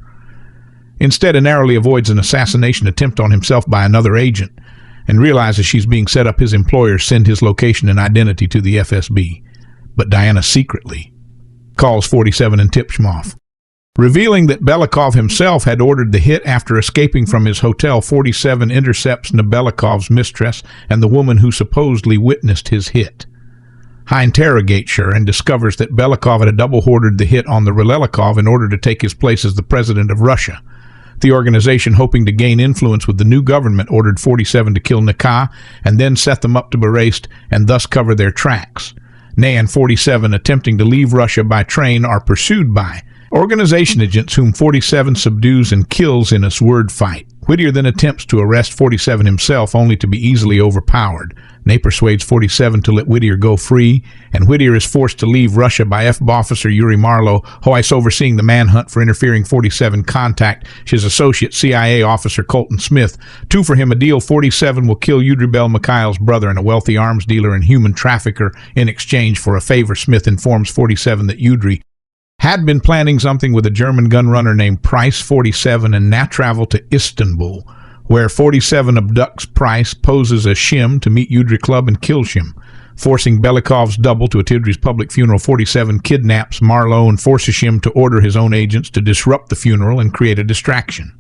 Instead, he narrowly avoids an assassination attempt on himself by another agent and realizes she's being set up. His employers send his location and identity to the FSB, but Diana secretly calls 47 and tips him off. Revealing that Belikov himself had ordered the hit after escaping from his hotel, 47 intercepts Belikov's mistress and the woman who supposedly witnessed his hit. He interrogates her and discovers that Belikov had double ordered the hit on the Belikov in order to take his place as the president of Russia. The organization, hoping to gain influence with the new government, ordered 47 to kill Anka and then set them up to be erased and thus cover their tracks. Nay, and 47, attempting to leave Russia by train, are pursued by organization agents whom 47 subdues and kills in a sword fight. Whittier then attempts to arrest 47 himself, only to be easily overpowered. Knepper persuades 47 to let Whittier go free, and Whittier is forced to leave Russia by FB officer Yuri Marlowe, who is overseeing the manhunt for interfering 47 contact his associate CIA officer Colton Smith. To for him a deal: 47 will kill Yudri Bel Mikhail's brother and a wealthy arms dealer and human trafficker in exchange for a favor. Smith informs 47 that Yudri had been planning something with a German gunrunner named Price 47 and now traveled to Istanbul, where 47 abducts Price, poses as Shim to meet Yudri Club and kills Shim. Forcing Belikov's double to attend Yudri's public funeral, 47 kidnaps Marlowe and forces Shim to order his own agents to disrupt the funeral and create a distraction.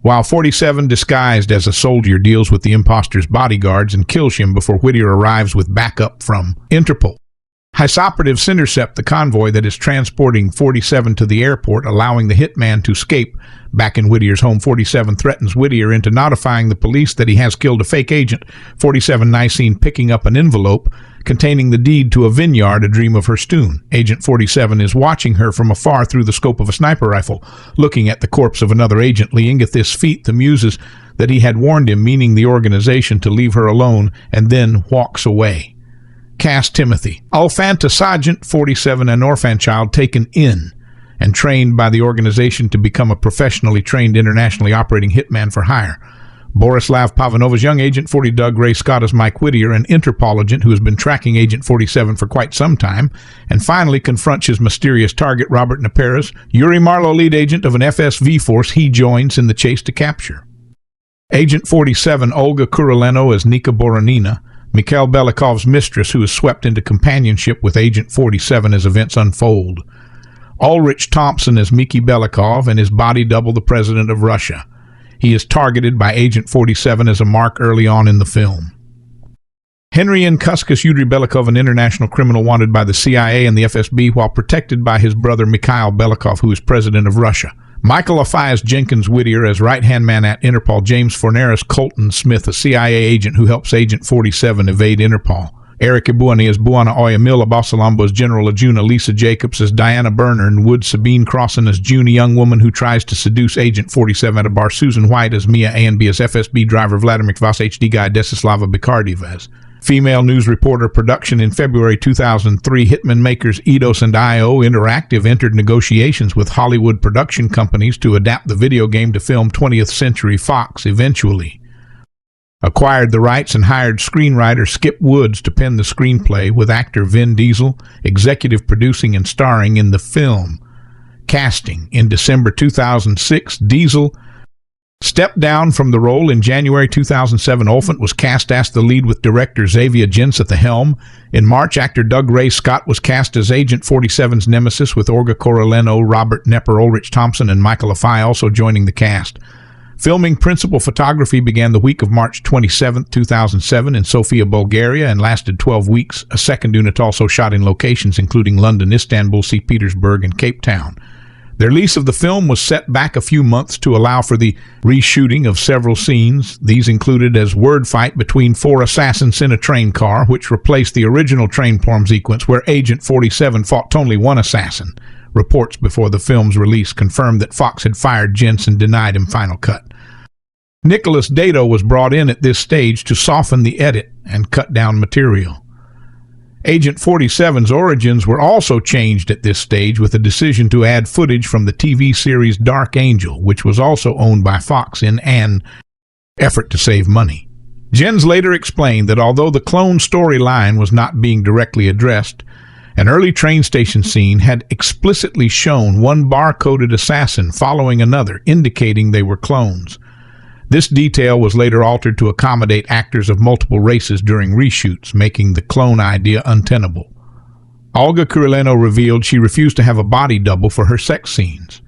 While 47, disguised as a soldier, deals with the imposter's bodyguards and kills Shim before Whittier arrives with backup from Interpol. His operatives intercept the convoy that is transporting 47 to the airport, allowing the hitman to escape. Back in Whittier's home, 47 threatens Whittier into notifying the police that he has killed a fake agent. 47 is seen picking up an envelope containing the deed to a vineyard, a dream of her stoon. Agent 47 is watching her from afar through the scope of a sniper rifle, looking at the corpse of another agent. Leing at this feat, the muses that he had warned him, meaning the organization, to leave her alone, and then walks away. Cast Timothy Olyphant, Sergeant 47, an orphan child taken in and trained by the organization to become a professionally trained, internationally operating hitman for hire. Borislav Pavanova's young Agent 40, Dougray. Scott as Mike Whittier, an Interpol agent who has been tracking Agent 47 for quite some time, and finally confronts his mysterious target, Robert Knepper. Yuri Marlowe, lead agent of an FSV force he joins in the chase to capture. Agent 47, Olga Kuril as Nika Boronina, Mikhail Belikov's mistress, who is swept into companionship with Agent 47 as events unfold. Ulrich Thompson as Miki Belikov and his body double, the president of Russia. He is targeted by Agent 47 as a mark early on in the film. Henry N. Kuskus, Yudri Belikov, an international criminal wanted by the CIA and the FSB while protected by his brother Mikhail Belikov, who is president of Russia. Michael Aphias Jenkins Whittier as right-hand man at Interpol. James Forneris Colton Smith, a CIA agent who helps Agent 47 evade Interpol. Eric Ibuani as Buana Oyamil Abasalambo as General Ajuna. Lisa Jacobs as Diana Berner. And Wood Sabine Crossan as June, a young woman who tries to seduce Agent 47 at a bar. Susan White as Mia A&B as FSB driver. Vladimir Kvas HD guy Desislava Bikardiev as female news reporter. Production in February 2003. Hitman makers Eidos and IO Interactive entered negotiations with Hollywood production companies to adapt the video game to film. 20th Century Fox eventually acquired the rights and hired screenwriter Skip Woods to pen the screenplay, with actor Vin Diesel executive producing and starring in the film. Casting in December 2006. Diesel stepped down from the role in January 2007. Olyphant was cast as the lead with director Xavier Jens at the helm. In March, actor Dougray Scott was cast as Agent 47's nemesis, with Olga Koroleno, Robert Knepper, Ulrich Thompson, and Michael Aphias also joining the cast. Filming principal photography began the week of March 27, 2007 in Sofia, Bulgaria, and lasted 12 weeks. A second unit also shot in locations including London, Istanbul, St. Petersburg, and Cape Town. The release of the film was set back a few months to allow for the reshooting of several scenes. These included a word fight between 4 assassins in a train car, which replaced the original train porn sequence where Agent 47 fought only one assassin. Reports before the film's release confirmed that Fox had fired Jens and denied him final cut. Nicholas Dado was brought in at this stage to soften the edit and cut down material. Agent 47's origins were also changed at this stage, with a decision to add footage from the TV series Dark Angel, which was also owned by Fox, in an effort to save money. Jens later explained that although the clone storyline was not being directly addressed, an early train station scene had explicitly shown one bar-coded assassin following another, indicating they were clones. This detail was later altered to accommodate actors of multiple races during reshoots, making the clone idea untenable. Olga Kurileno revealed she refused to have a body double for her sex scenes.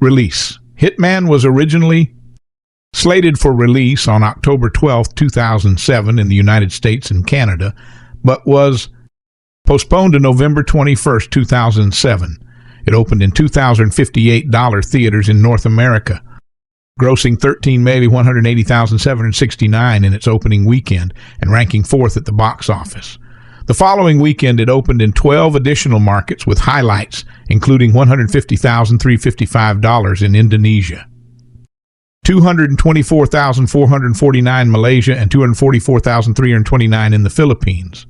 Release. Hitman was originally slated for release on October 12, 2007 in the United States and Canada, but was postponed to November 21, 2007. It opened in $2,058 theaters in North America, grossing $13,180,769 in its opening weekend and ranking 4th at the box office. The following weekend, it opened in 12 additional markets, with highlights including $150,355 in Indonesia, $224,449 in Malaysia, and $244,329 in the Philippines.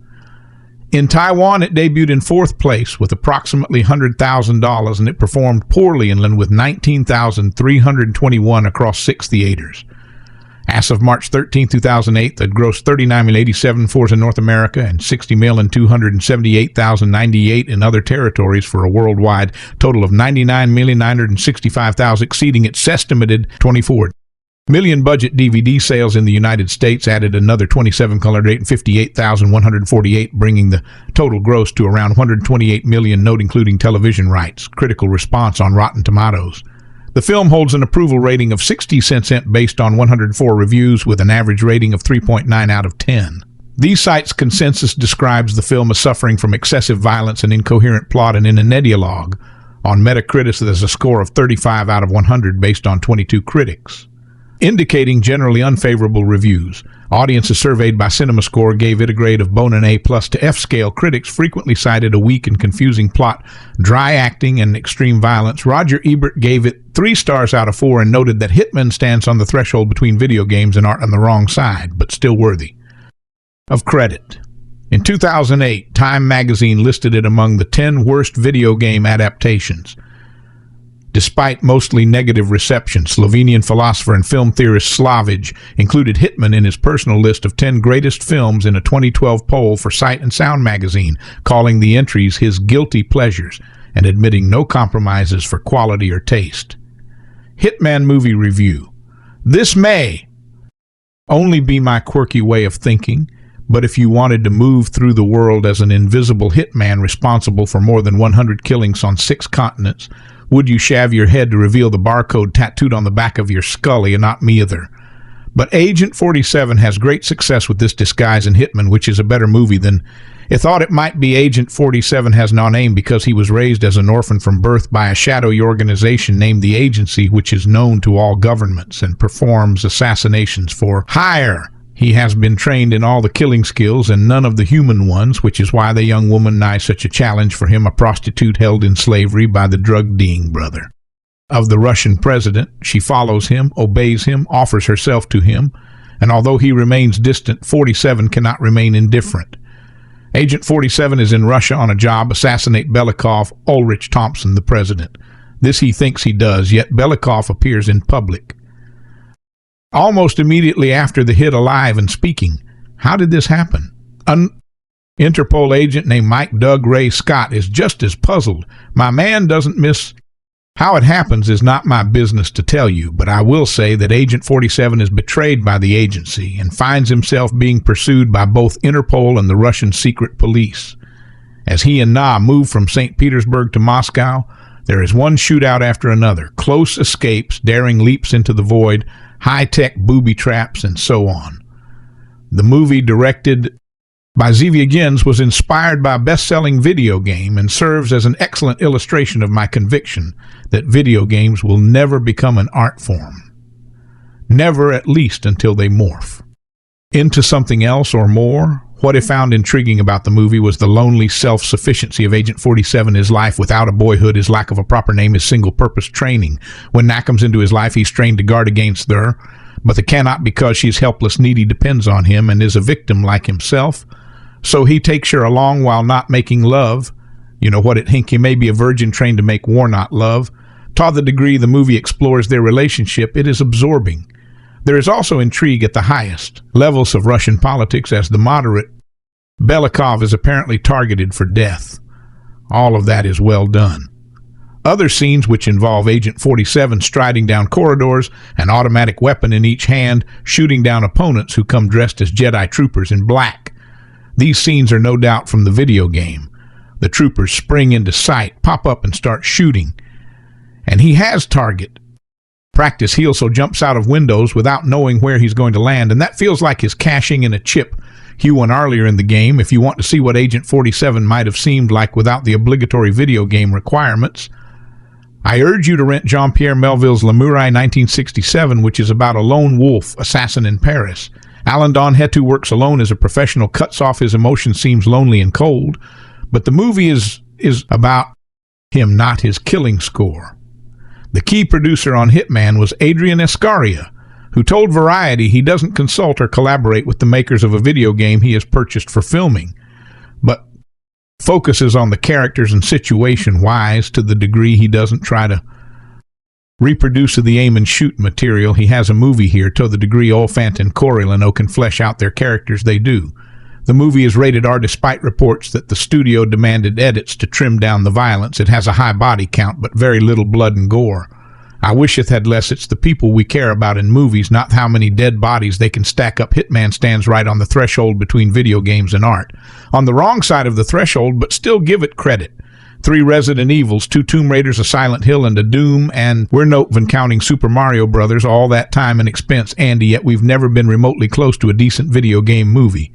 In Taiwan, it debuted in 4th place with approximately $100,000, and it performed poorly inland with $19,321 across 6 theaters. As of March 13, 2008, it grossed $39,087,000 in North America and $60,278,098 in other territories, for a worldwide total of $99,965,000, exceeding its estimated $24 million budget. DVD sales in the United States added another $27,158,148, bringing the total gross to around $128 million, note including television rights. Critical response on Rotten Tomatoes. The film holds an approval rating of 60% based on 104 reviews, with an average rating of 3.9 out of 10. These sites' consensus describes the film as suffering from excessive violence and incoherent plot, and in a Nedialog on Metacritic there's a score of 35 out of 100 based on 22 critics, indicating generally unfavorable reviews. Audiences surveyed by CinemaScore gave it a grade of bone and A+ to F scale. Critics frequently cited a weak and confusing plot, dry acting, and extreme violence. Roger Ebert gave it 3 stars out of 4 and noted that Hitman stands on the threshold between video games and art on the wrong side, but still worthy of credit. In 2008, Time magazine listed it among the 10 worst video game adaptations. Despite mostly negative reception, Slovenian philosopher and film theorist Slavic included Hitman in his personal list of 10 greatest films in a 2012 poll for Sight and Sound magazine, calling the entries his guilty pleasures and admitting no compromises for quality or taste. Hitman movie review. This may only be my quirky way of thinking, but if you wanted to move through the world as an invisible hitman responsible for more than 100 killings on 6 continents, would you shave your head to reveal the barcode tattooed on the back of your skull? Not me either. But Agent 47 has great success with this disguise in Hitman, which is a better movie than It thought it might be Agent 47 has no name because he was raised as an orphan from birth by a shadowy organization named the Agency, which is known to all governments and performs assassinations for hire. He has been trained in all the killing skills and none of the human ones, which is why the young woman nigh such a challenge for him, a prostitute held in slavery by the drug-dealing brother of the Russian president. She follows him, obeys him, offers herself to him, and although he remains distant, 47 cannot remain indifferent. Agent 47 is in Russia on a job, assassinate Belikov, Ulrich Thompson, the president. This he thinks he does, yet Belikov appears in public almost immediately after the hit, alive and speaking. How did this happen? An Interpol agent named Mike Dougray Scott is just as puzzled. My man doesn't miss. How it happens is not my business to tell you, but I will say that Agent 47 is betrayed by the agency and finds himself being pursued by both Interpol and the Russian secret police. As he and Na move from St. Petersburg to Moscow, there is one shootout after another, close escapes, daring leaps into the void, high-tech booby traps, and so on. The movie, directed by Xavier, was inspired by a best-selling video game and serves as an excellent illustration of my conviction that video games will never become an art form. Never, at least until they morph into something else or more. What I found intriguing about the movie was the lonely self-sufficiency of Agent 47, his life without a boyhood, his lack of a proper name, his single-purpose training. When Na comes into his life, he's trained to guard against her, but the cannot because she's helpless, needy, depends on him and is a victim like himself. So he takes her along while not making love. You know what it hink, he may be a virgin trained to make war, not love. To the degree the movie explores their relationship, it is absorbing. There is also intrigue at the highest levels of Russian politics, as the moderate Belikov is apparently targeted for death. All of that is well done. Other scenes which involve Agent 47 striding down corridors, an automatic weapon in each hand, shooting down opponents who come dressed as Jedi troopers in black. These scenes are no doubt from the video game. The troopers spring into sight, pop up, and start shooting. And he has target practice. He also jumps out of windows without knowing where he's going to land, and that feels like his cashing in a chip he won earlier in the game. If you want to see what Agent 47 might have seemed like without the obligatory video game requirements, I urge you to rent Jean-Pierre Melville's Lemurrai 1967, which is about a lone wolf assassin in Paris. Alain Donhetu works alone as a professional, cuts off his emotions, seems lonely and cold, but the movie is about him, not his killing score. The key producer on Hitman was Adrian Askarieh, who told Variety he doesn't consult or collaborate with the makers of a video game he has purchased for filming, but focuses on the characters and situation wise to the degree he doesn't try to reproduce the aim and shoot material. He has a movie here to the degree Olyphant and Coriolanno can flesh out their characters, they do. The movie is rated R despite reports that the studio demanded edits to trim down the violence. It has a high body count but very little blood and gore. I wish it had less. It's the people we care about in movies, not how many dead bodies they can stack up. Hitman stands right on the threshold between video games and art. On the wrong side of the threshold, but still give it credit. 3 Resident Evils, 2 Tomb Raiders, a Silent Hill, and a Doom, and we're not even counting Super Mario Brothers, all that time and expense, Andy, yet we've never been remotely close to a decent video game movie.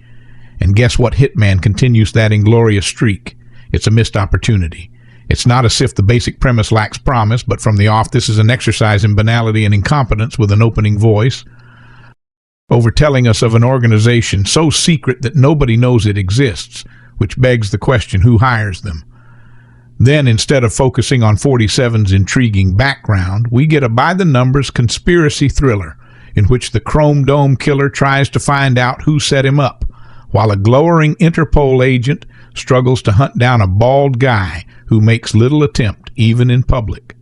And guess what? Hitman continues that inglorious streak. It's a missed opportunity. It's not as if the basic premise lacks promise, but from the off, this is an exercise in banality and incompetence with an opening voice, overtelling us of an organization so secret that nobody knows it exists, which begs the question, who hires them? Then, instead of focusing on 47's intriguing background, we get a by-the-numbers conspiracy thriller in which the Chrome Dome killer tries to find out who set him up, while a glowering Interpol agent struggles to hunt down a bald guy who makes little attempt, even in public,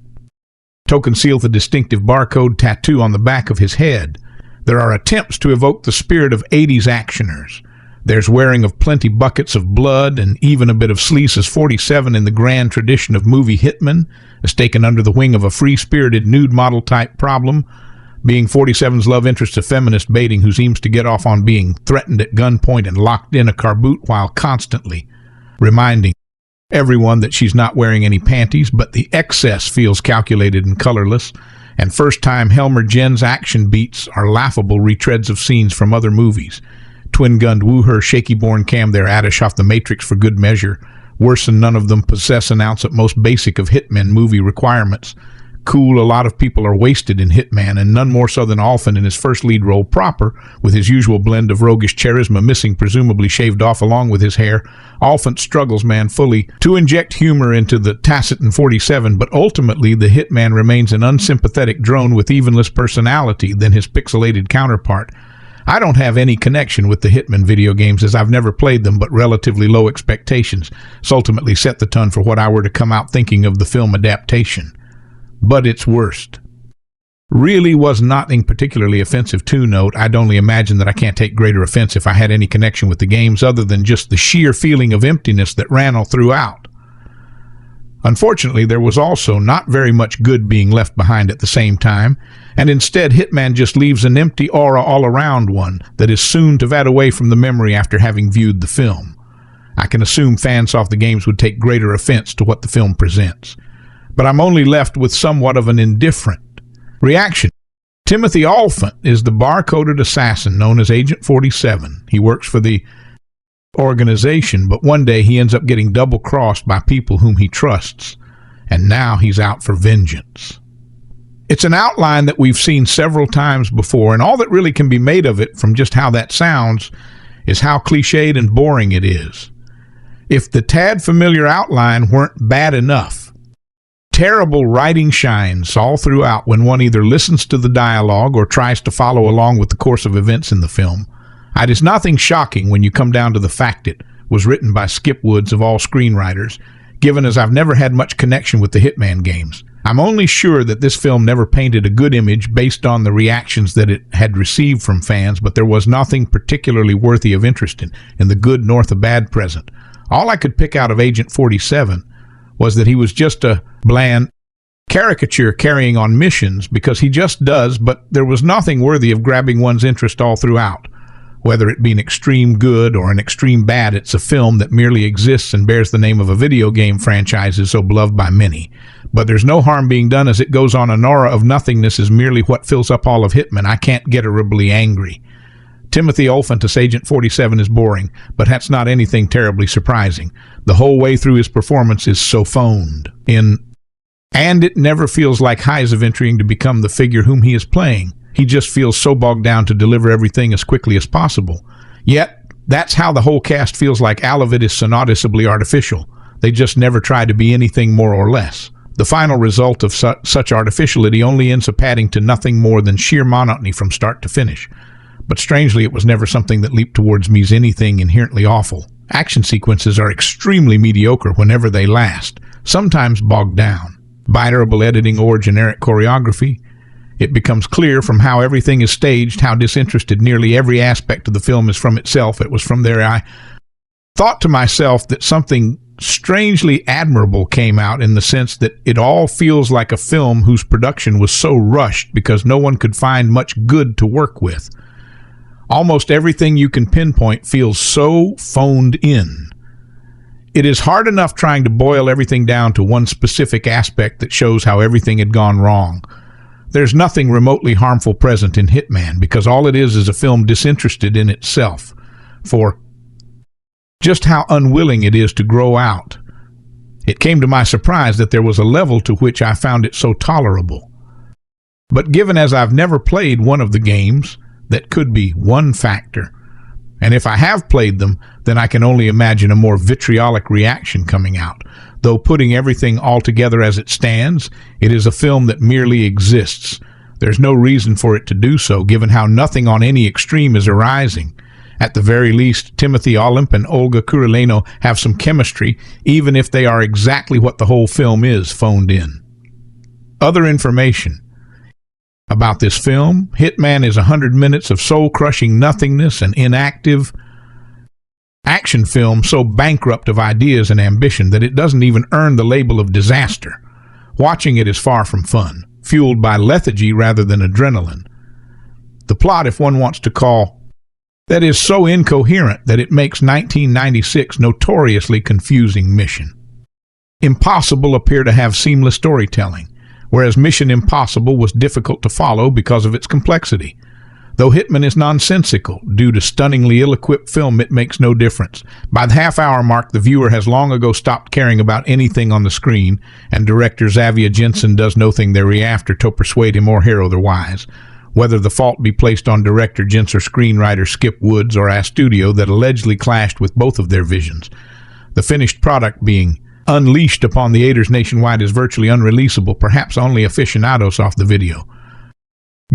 to conceal the distinctive barcode tattoo on the back of his head. There are attempts to evoke the spirit of 80s actioners. There's wearing of plenty buckets of blood and even a bit of sleaze as 47 in the grand tradition of movie Hitman, as taken under the wing of a free-spirited nude model type problem, being 47's love interest, a feminist baiting who seems to get off on being threatened at gunpoint and locked in a car boot while constantly reminding everyone that she's not wearing any panties, but the excess feels calculated and colorless. And first-time Helmer Jen's action beats are laughable retreads of scenes from other movies. twin-gunned wooher, shaky-born cam their addish off the Matrix for good measure. Worse than none of them possess an ounce at most basic of Hitman movie requirements. Cool, a lot of people are wasted in Hitman, and none more so than Olyphant in his first lead role proper, with his usual blend of roguish charisma missing, presumably shaved off along with his hair. Olyphant struggles manfully to inject humor into the taciturn 47, but ultimately the Hitman remains an unsympathetic drone with even less personality than his pixelated counterpart. I don't have any connection with the Hitman video games, as I've never played them, but relatively low expectations ultimately set the tone for what I were to come out thinking of the film adaptation. But its worst really was nothing particularly offensive to note. I'd only imagine that I can't take greater offense if I had any connection with the games other than just the sheer feeling of emptiness that ran all throughout. Unfortunately, there was also not very much good being left behind at the same time, and instead Hitman just leaves an empty aura all around one that is soon to fade away from the memory after having viewed the film. I can assume fans of the games would take greater offense to what the film presents. But I'm only left with somewhat of an indifferent reaction. Timothy Olyphant is the bar-coded assassin known as Agent 47. He works for the organization, but one day he ends up getting double-crossed by people whom he trusts, and now he's out for vengeance. It's an outline that we've seen several times before, and all that really can be made of it from just how that sounds is how cliched and boring it is. If the tad familiar outline weren't bad enough, terrible writing shines all throughout when one either listens to the dialogue or tries to follow along with the course of events in the film. It is nothing shocking when you come down to the fact it was written by Skip Woods of all screenwriters, given as I've never had much connection with the Hitman games. I'm only sure that this film never painted a good image based on the reactions that it had received from fans, but there was nothing particularly worthy of interest in the good nor the bad present. All I could pick out of Agent 47 was that he was just a bland caricature carrying on missions, because he just does, but there was nothing worthy of grabbing one's interest all throughout. Whether it be an extreme good or an extreme bad, it's a film that merely exists and bears the name of a video game franchise is so beloved by many. But there's no harm being done as it goes on. An aura of nothingness is merely what fills up all of Hitman. I can't get terribly angry. Timothy Olyphant as Agent 47 is boring, but that's not anything terribly surprising. The whole way through his performance is so phoned in, and it never feels like highs of entering to become the figure whom he is playing. He just feels so bogged down to deliver everything as quickly as possible. Yet, that's how the whole cast feels like all of it is so noticeably artificial. They just never try to be anything more or less. The final result of such artificiality only ends up adding to nothing more than sheer monotony from start to finish. But strangely, it was never something that leaped towards me as anything inherently awful. Action sequences are extremely mediocre whenever they last, sometimes bogged down. By terrible editing or generic choreography, it becomes clear from how everything is staged how disinterested nearly every aspect of the film is from itself. It was from there I thought to myself that something strangely admirable came out, in the sense that it all feels like a film whose production was so rushed because no one could find much good to work with. Almost everything you can pinpoint feels so phoned in. It is hard enough trying to boil everything down to one specific aspect that shows how everything had gone wrong. There's nothing remotely harmful present in Hitman, because all it is a film disinterested in itself, for just how unwilling it is to grow out. It came to my surprise that there was a level to which I found it so tolerable. But given as I've never played one of the games, that could be one factor. And if I have played them, then I can only imagine a more vitriolic reaction coming out. Though putting everything all together as it stands, it is a film that merely exists. There's no reason for it to do so, given how nothing on any extreme is arising. At the very least, Timothy Olyphant and Olga Kurylenko have some chemistry, even if they are exactly what the whole film is phoned in. Other information about this film: Hitman is 100 minutes of soul-crushing nothingness, an inactive action film so bankrupt of ideas and ambition that it doesn't even earn the label of disaster. Watching it is far from fun, fueled by lethargy rather than adrenaline. The plot, if one wants to call that, is so incoherent that it makes 1996 notoriously confusing mission. Impossible appear to have seamless storytelling, whereas Mission Impossible was difficult to follow because of its complexity. Though Hitman is nonsensical, due to stunningly ill-equipped film, it makes no difference. By the half-hour mark, the viewer has long ago stopped caring about anything on the screen, and director Xavier does nothing thereafter to persuade him or hear otherwise. Whether the fault be placed on director Jentz or screenwriter Skip Woods or a studio that allegedly clashed with both of their visions. The finished product being unleashed upon the theaters nationwide is virtually unreleasable, perhaps only aficionados off the video.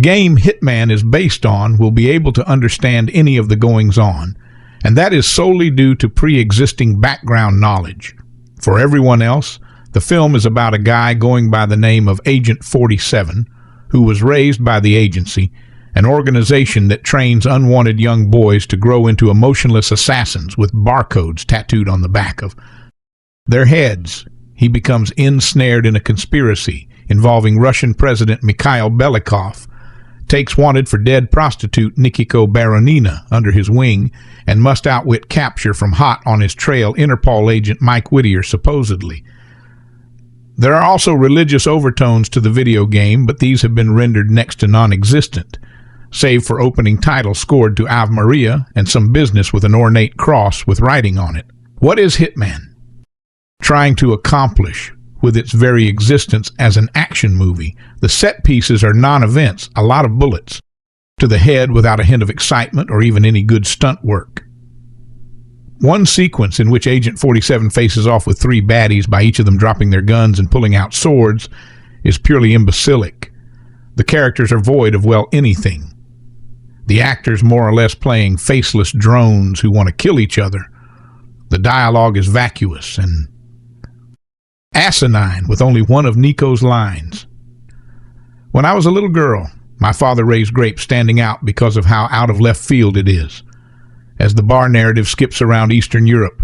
Game Hitman is based on will be able to understand any of the goings-on, and that is solely due to pre-existing background knowledge. For everyone else, the film is about a guy going by the name of Agent 47, who was raised by the agency, an organization that trains unwanted young boys to grow into emotionless assassins with barcodes tattooed on the back of their heads. He becomes ensnared in a conspiracy involving Russian President Mikhail Belikov, takes wanted for dead prostitute Nikiko Baronina under his wing, and must outwit capture from hot on his trail Interpol agent Mike Whittier, supposedly. There are also religious overtones to the video game, but these have been rendered next to non-existent, save for opening title scored to Ave Maria and some business with an ornate cross with writing on it. What is Hitman trying to accomplish with its very existence as an action movie? The set pieces are non-events, a lot of bullets to the head without a hint of excitement or even any good stunt work. One sequence in which Agent 47 faces off with three baddies by each of them dropping their guns and pulling out swords is purely imbecilic. The characters are void of, well, anything. The actors more or less playing faceless drones who want to kill each other. The dialogue is vacuous and asinine, with only one of Nico's lines. When I was a little girl, my father raised grapes standing out because of how out of left field it is. As the bar narrative skips around Eastern Europe,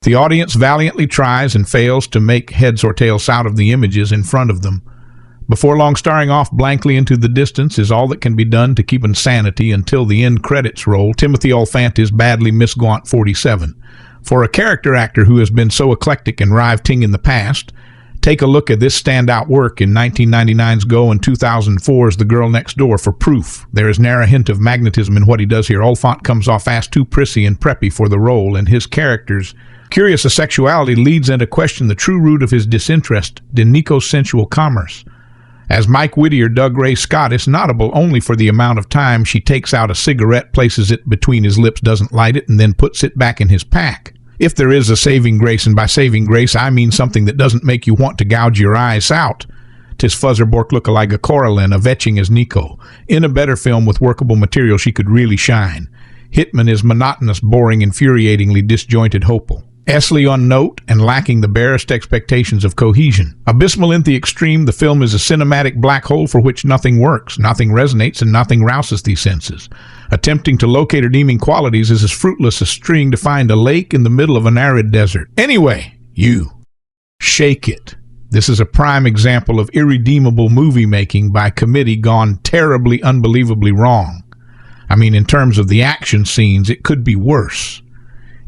the audience valiantly tries and fails to make heads or tails out of the images in front of them. Before long, staring off blankly into the distance is all that can be done to keep insanity until the end credits roll. Timothy Olyphant is badly misgaunt 47. For a character actor who has been so eclectic and riveting in the past, take a look at this standout work in 1999's Go and 2004's The Girl Next Door for proof. There is ne'er a hint of magnetism in what he does here. Olyphant comes off as too prissy and preppy for the role, and his character's curious sexuality leads into question the true root of his disinterest in Nico's sensual commerce. As Mike Whittier, Dougray Scott is notable only for the amount of time she takes out a cigarette, places it between his lips, doesn't light it, and then puts it back in his pack. If there is a saving grace, and by saving grace I mean something that doesn't make you want to gouge your eyes out, 'tis Fuzzerbork lookalike Coraline avetching as Nico. In a better film with workable material she could really shine. Hitman is monotonous, boring, infuriatingly disjointed hopeful. Esly on note and lacking the barest expectations of cohesion. Abysmal in the extreme, the film is a cinematic black hole for which nothing works, nothing resonates, and nothing rouses the senses. Attempting to locate redeeming qualities is as fruitless as trying to find a lake in the middle of an arid desert. Anyway, you shake it. This is a prime example of irredeemable movie making by committee gone terribly, unbelievably wrong. I mean, in terms of the action scenes, it could be worse.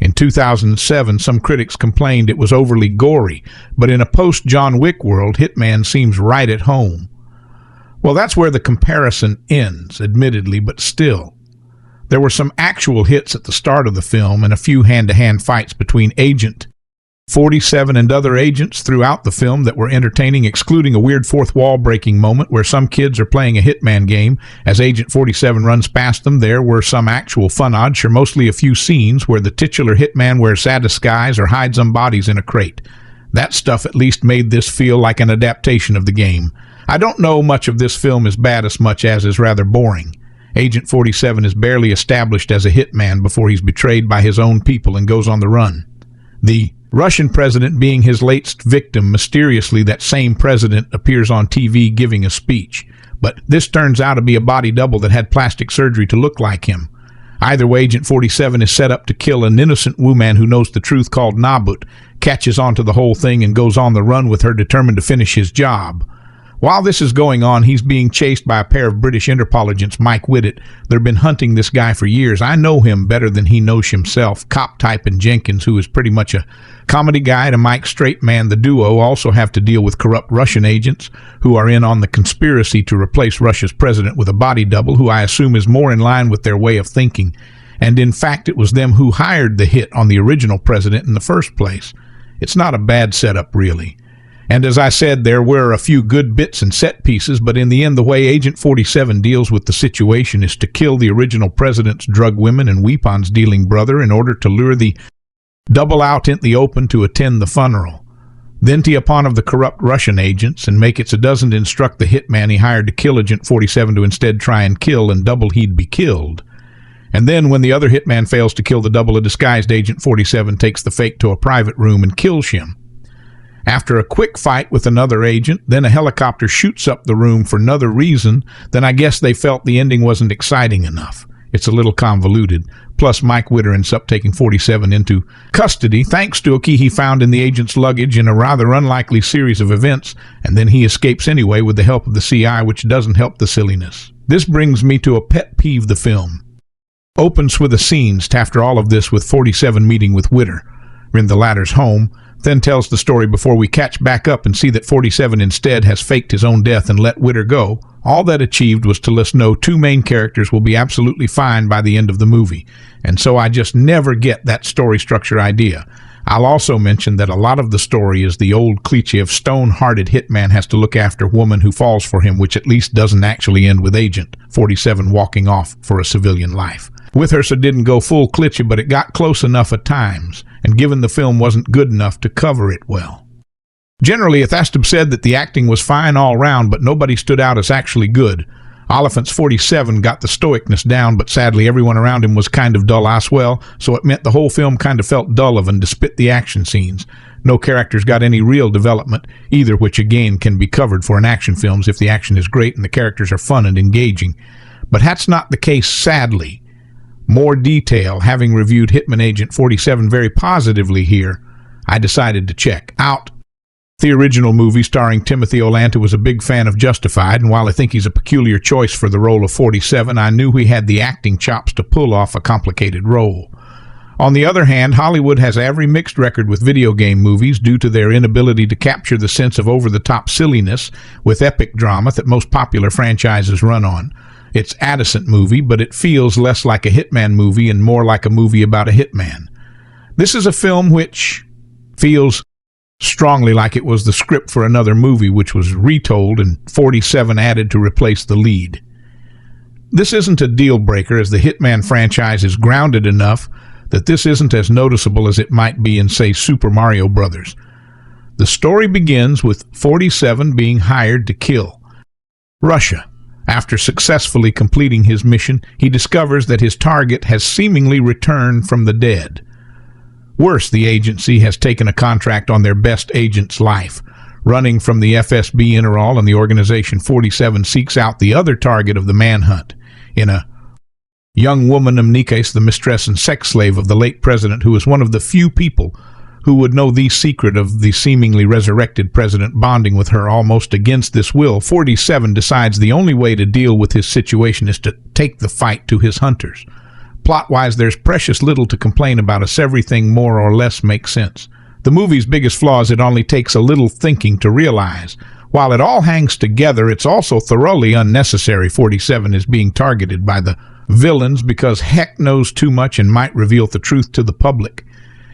In 2007, some critics complained it was overly gory, but in a post-John Wick world, Hitman seems right at home. Well, that's where the comparison ends, admittedly, but still. There were some actual hits at the start of the film and a few hand-to-hand fights between Agent 47 and other agents throughout the film that were entertaining, excluding a weird fourth wall breaking moment where some kids are playing a Hitman game as Agent 47 runs past them. There were some actual fun-odd, sure, mostly a few scenes where the titular Hitman wears sad disguise or hides some bodies in a crate. That stuff at least made this feel like an adaptation of the game. I don't know much of this film is bad as much as is rather boring. Agent 47 is barely established as a hitman before he's betrayed by his own people and goes on the run. The Russian president being his latest victim, mysteriously that same president appears on TV giving a speech. But this turns out to be a body double that had plastic surgery to look like him. Either way, Agent 47 is set up to kill an innocent woman who knows the truth called Nabut, catches onto the whole thing and goes on the run with her, determined to finish his job. While this is going on, he's being chased by a pair of British Interpol agents, Mike Whitted. They've been hunting this guy for years. I know him better than he knows himself. Cop type and Jenkins, who is pretty much a comedy guy to Mike Straight Man. The duo also have to deal with corrupt Russian agents who are in on the conspiracy to replace Russia's president with a body double, who I assume is more in line with their way of thinking. And in fact, it was them who hired the hit on the original president in the first place. It's not a bad setup, really. And as I said, there were a few good bits and set pieces, but in the end, the way Agent 47 deals with the situation is to kill the original president's drug women and weapons-dealing brother in order to lure the double out in the open to attend the funeral. Then tee upon of the corrupt Russian agents and make it so doesn't instruct the hitman he hired to kill Agent 47 to instead try and kill, and double he'd be killed. And then when the other hitman fails to kill the double, a disguised Agent 47 takes the fake to a private room and kills him. After a quick fight with another agent, then a helicopter shoots up the room for another reason, then I guess they felt the ending wasn't exciting enough. It's a little convoluted. Plus, Mike Whitted ends up taking 47 into custody, thanks to a key he found in the agent's luggage in a rather unlikely series of events, and then he escapes anyway with the help of the CI, which doesn't help the silliness. This brings me to a pet peeve the film. Opens with a scene after all of this with 47 meeting with Whitter in the latter's home, then tells the story before we catch back up and see that 47 instead has faked his own death and let Whitter go. All that achieved was to let us know two main characters will be absolutely fine by the end of the movie, and so I just never get that story structure idea. I'll also mention that a lot of the story is the old cliche of stone-hearted hitman has to look after woman who falls for him, which at least doesn't actually end with Agent 47 walking off for a civilian life. With her, so didn't go full cliche, but it got close enough at times, and given the film wasn't good enough to cover it well. Generally, Athastab said that the acting was fine all round, but nobody stood out as actually good. Olyphant's 47 got the stoicness down, but sadly everyone around him was kind of dull as well, so it meant the whole film kind of felt dull of and despite the action scenes. No characters got any real development, either, which again can be covered for an action films if the action is great and the characters are fun and engaging. But that's not the case, sadly. More detail, having reviewed Hitman Agent 47 very positively here, I decided to check out. The original movie starring Timothy Olyphant was a big fan of Justified, and while I think he's a peculiar choice for the role of 47, I knew he had the acting chops to pull off a complicated role. On the other hand, Hollywood has every mixed record with video game movies due to their inability to capture the sense of over-the-top silliness with epic drama that most popular franchises run on. It's an Addison movie, but it feels less like a Hitman movie and more like a movie about a hitman. This is a film which feels strongly like it was the script for another movie which was retold and 47 added to replace the lead. This isn't a deal breaker, as the Hitman franchise is grounded enough that this isn't as noticeable as it might be in, say, Super Mario Brothers. The story begins with 47 being hired to kill Russia. After successfully completing his mission, he discovers that his target has seemingly returned from the dead. Worse, the agency has taken a contract on their best agent's life. Running from the FSB Interol and the organization 47 seeks out the other target of the manhunt, in a young woman, Amnikes, the mistress and sex slave of the late president, who is one of the few people who would know the secret of the seemingly resurrected president bonding with her almost against this will. 47 decides the only way to deal with his situation is to take the fight to his hunters. Plot-wise, there's precious little to complain about, as everything more or less makes sense. The movie's biggest flaw is it only takes a little thinking to realize. While it all hangs together, it's also thoroughly unnecessary. 47 is being targeted by the villains because heck knows too much and might reveal the truth to the public.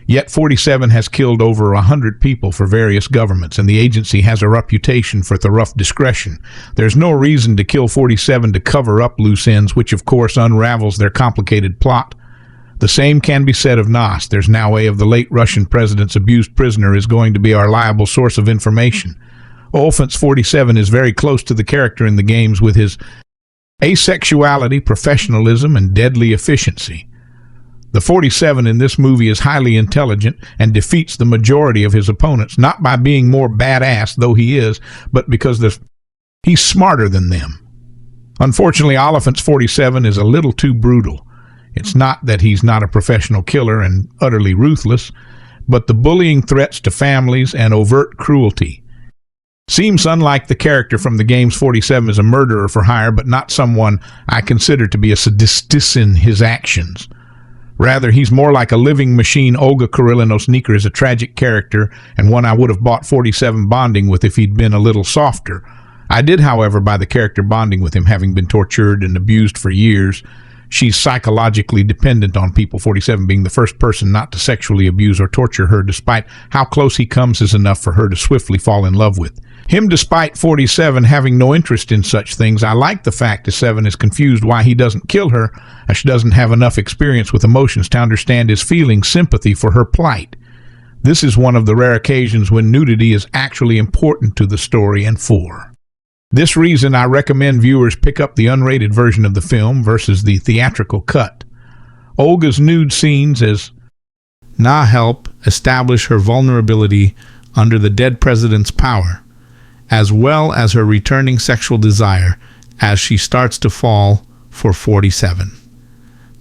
Yet 47 has killed over 100 people for various governments, and the agency has a reputation for the rough discretion. There's no reason to kill 47 to cover up loose ends, which of course unravels their complicated plot. The same can be said of Nas. There's now a of the late Russian president's abused prisoner is going to be our reliable source of information. Olyphant's 47 is very close to the character in the games with his asexuality, professionalism, and deadly efficiency. The 47 in this movie is highly intelligent and defeats the majority of his opponents, not by being more badass, though he is, but because he's smarter than them. Unfortunately, Olyphant's 47 is a little too brutal. It's not that he's not a professional killer and utterly ruthless, but the bullying threats to families and overt cruelty. Seems unlike the character from the games. 47 is a murderer for hire, but not someone I consider to be a sadist in his actions. Rather, he's more like a living machine. Olga Kurylenko is a tragic character, and one I would have bought 47 bonding with if he'd been a little softer. I did, however, buy the character bonding with him, having been tortured and abused for years. She's psychologically dependent on people. 47 being the first person not to sexually abuse or torture her, despite how close he comes, is enough for her to swiftly fall in love with him. Despite 47 having no interest in such things, I like the fact that 7 is confused why he doesn't kill her, as she doesn't have enough experience with emotions to understand his feelings, sympathy for her plight. This is one of the rare occasions when nudity is actually important to the story, and for this reason I recommend viewers pick up the unrated version of the film versus the theatrical cut. Olga's nude scenes as help establish her vulnerability under the dead president's power, as well as her returning sexual desire as she starts to fall for 47.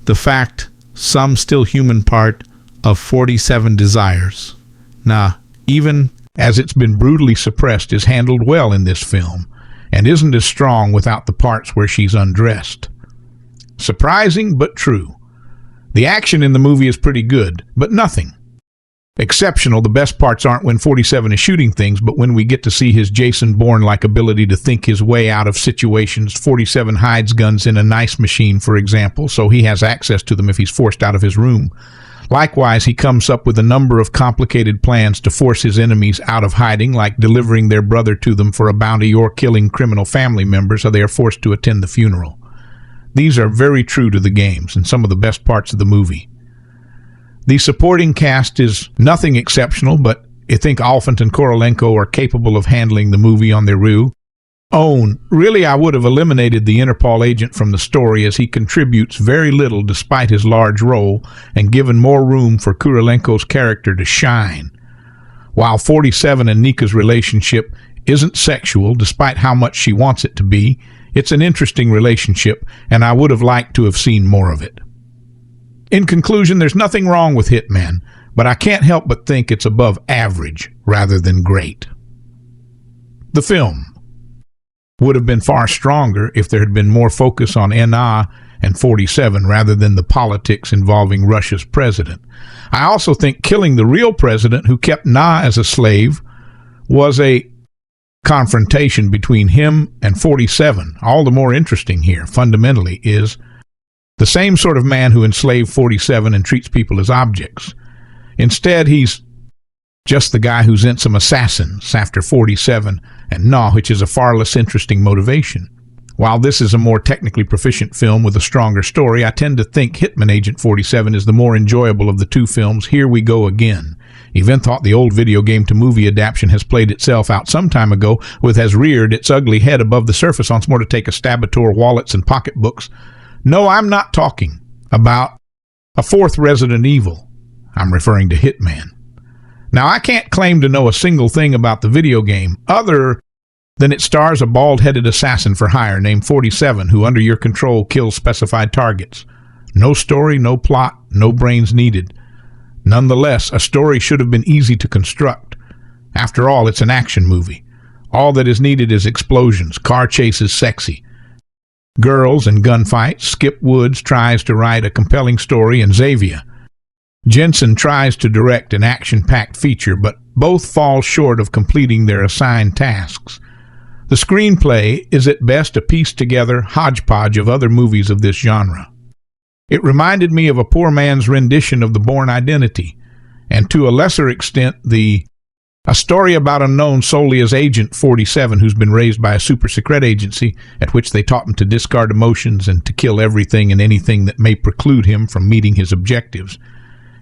The fact some still human part of 47 desires, even as it's been brutally suppressed, is handled well in this film, and isn't as strong without the parts where she's undressed. Surprising, but true. The action in the movie is pretty good, but nothing exceptional. The best parts aren't when 47 is shooting things, but when we get to see his Jason Bourne-like ability to think his way out of situations. 47 hides guns in a nice machine, for example, so he has access to them if he's forced out of his room. Likewise, he comes up with a number of complicated plans to force his enemies out of hiding, like delivering their brother to them for a bounty or killing criminal family members so they are forced to attend the funeral. These are very true to the games and some of the best parts of the movie. The supporting cast is nothing exceptional, but I think Olyphant and Kurylenko are capable of handling the movie on their own. Really, I would have eliminated the Interpol agent from the story, as he contributes very little despite his large role, and given more room for Kurylenko's character to shine. While 47 and Nika's relationship isn't sexual, despite how much she wants it to be, it's an interesting relationship, and I would have liked to have seen more of it. In conclusion, there's nothing wrong with Hitman, but I can't help but think it's above average rather than great. The film would have been far stronger if there had been more focus on NA and 47 rather than the politics involving Russia's president. I also think killing the real president, who kept Na as a slave, was a confrontation between him and 47. All the more interesting here, fundamentally, is the same sort of man who enslaved 47 and treats people as objects. Instead, he's just the guy who sent some assassins after 47 and Na, which is a far less interesting motivation. While this is a more technically proficient film with a stronger story, I tend to think Hitman Agent 47 is the more enjoyable of the two films. Here we go again. Even thought the old video game to movie adaptation has played itself out some time ago, has reared its ugly head above the surface once more to take a stab at our wallets and pocketbooks. No, I'm not talking about a fourth Resident Evil. I'm referring to Hitman. Now, I can't claim to know a single thing about the video game other than it stars a bald-headed assassin for hire named 47 who, under your control, kills specified targets. No story, no plot, no brains needed. Nonetheless, a story should have been easy to construct. After all, it's an action movie. All that is needed is explosions, car chases sexy, girls and gunfights. Skip Woods tries to write a compelling story, and Xavier Jensen tries to direct an action-packed feature, but both fall short of completing their assigned tasks. The screenplay is at best a pieced-together hodgepodge of other movies of this genre. It reminded me of a poor man's rendition of The Bourne Identity, and to a lesser extent a story about a known solely as Agent 47 who's been raised by a super-secret agency at which they taught him to discard emotions and to kill everything and anything that may preclude him from meeting his objectives.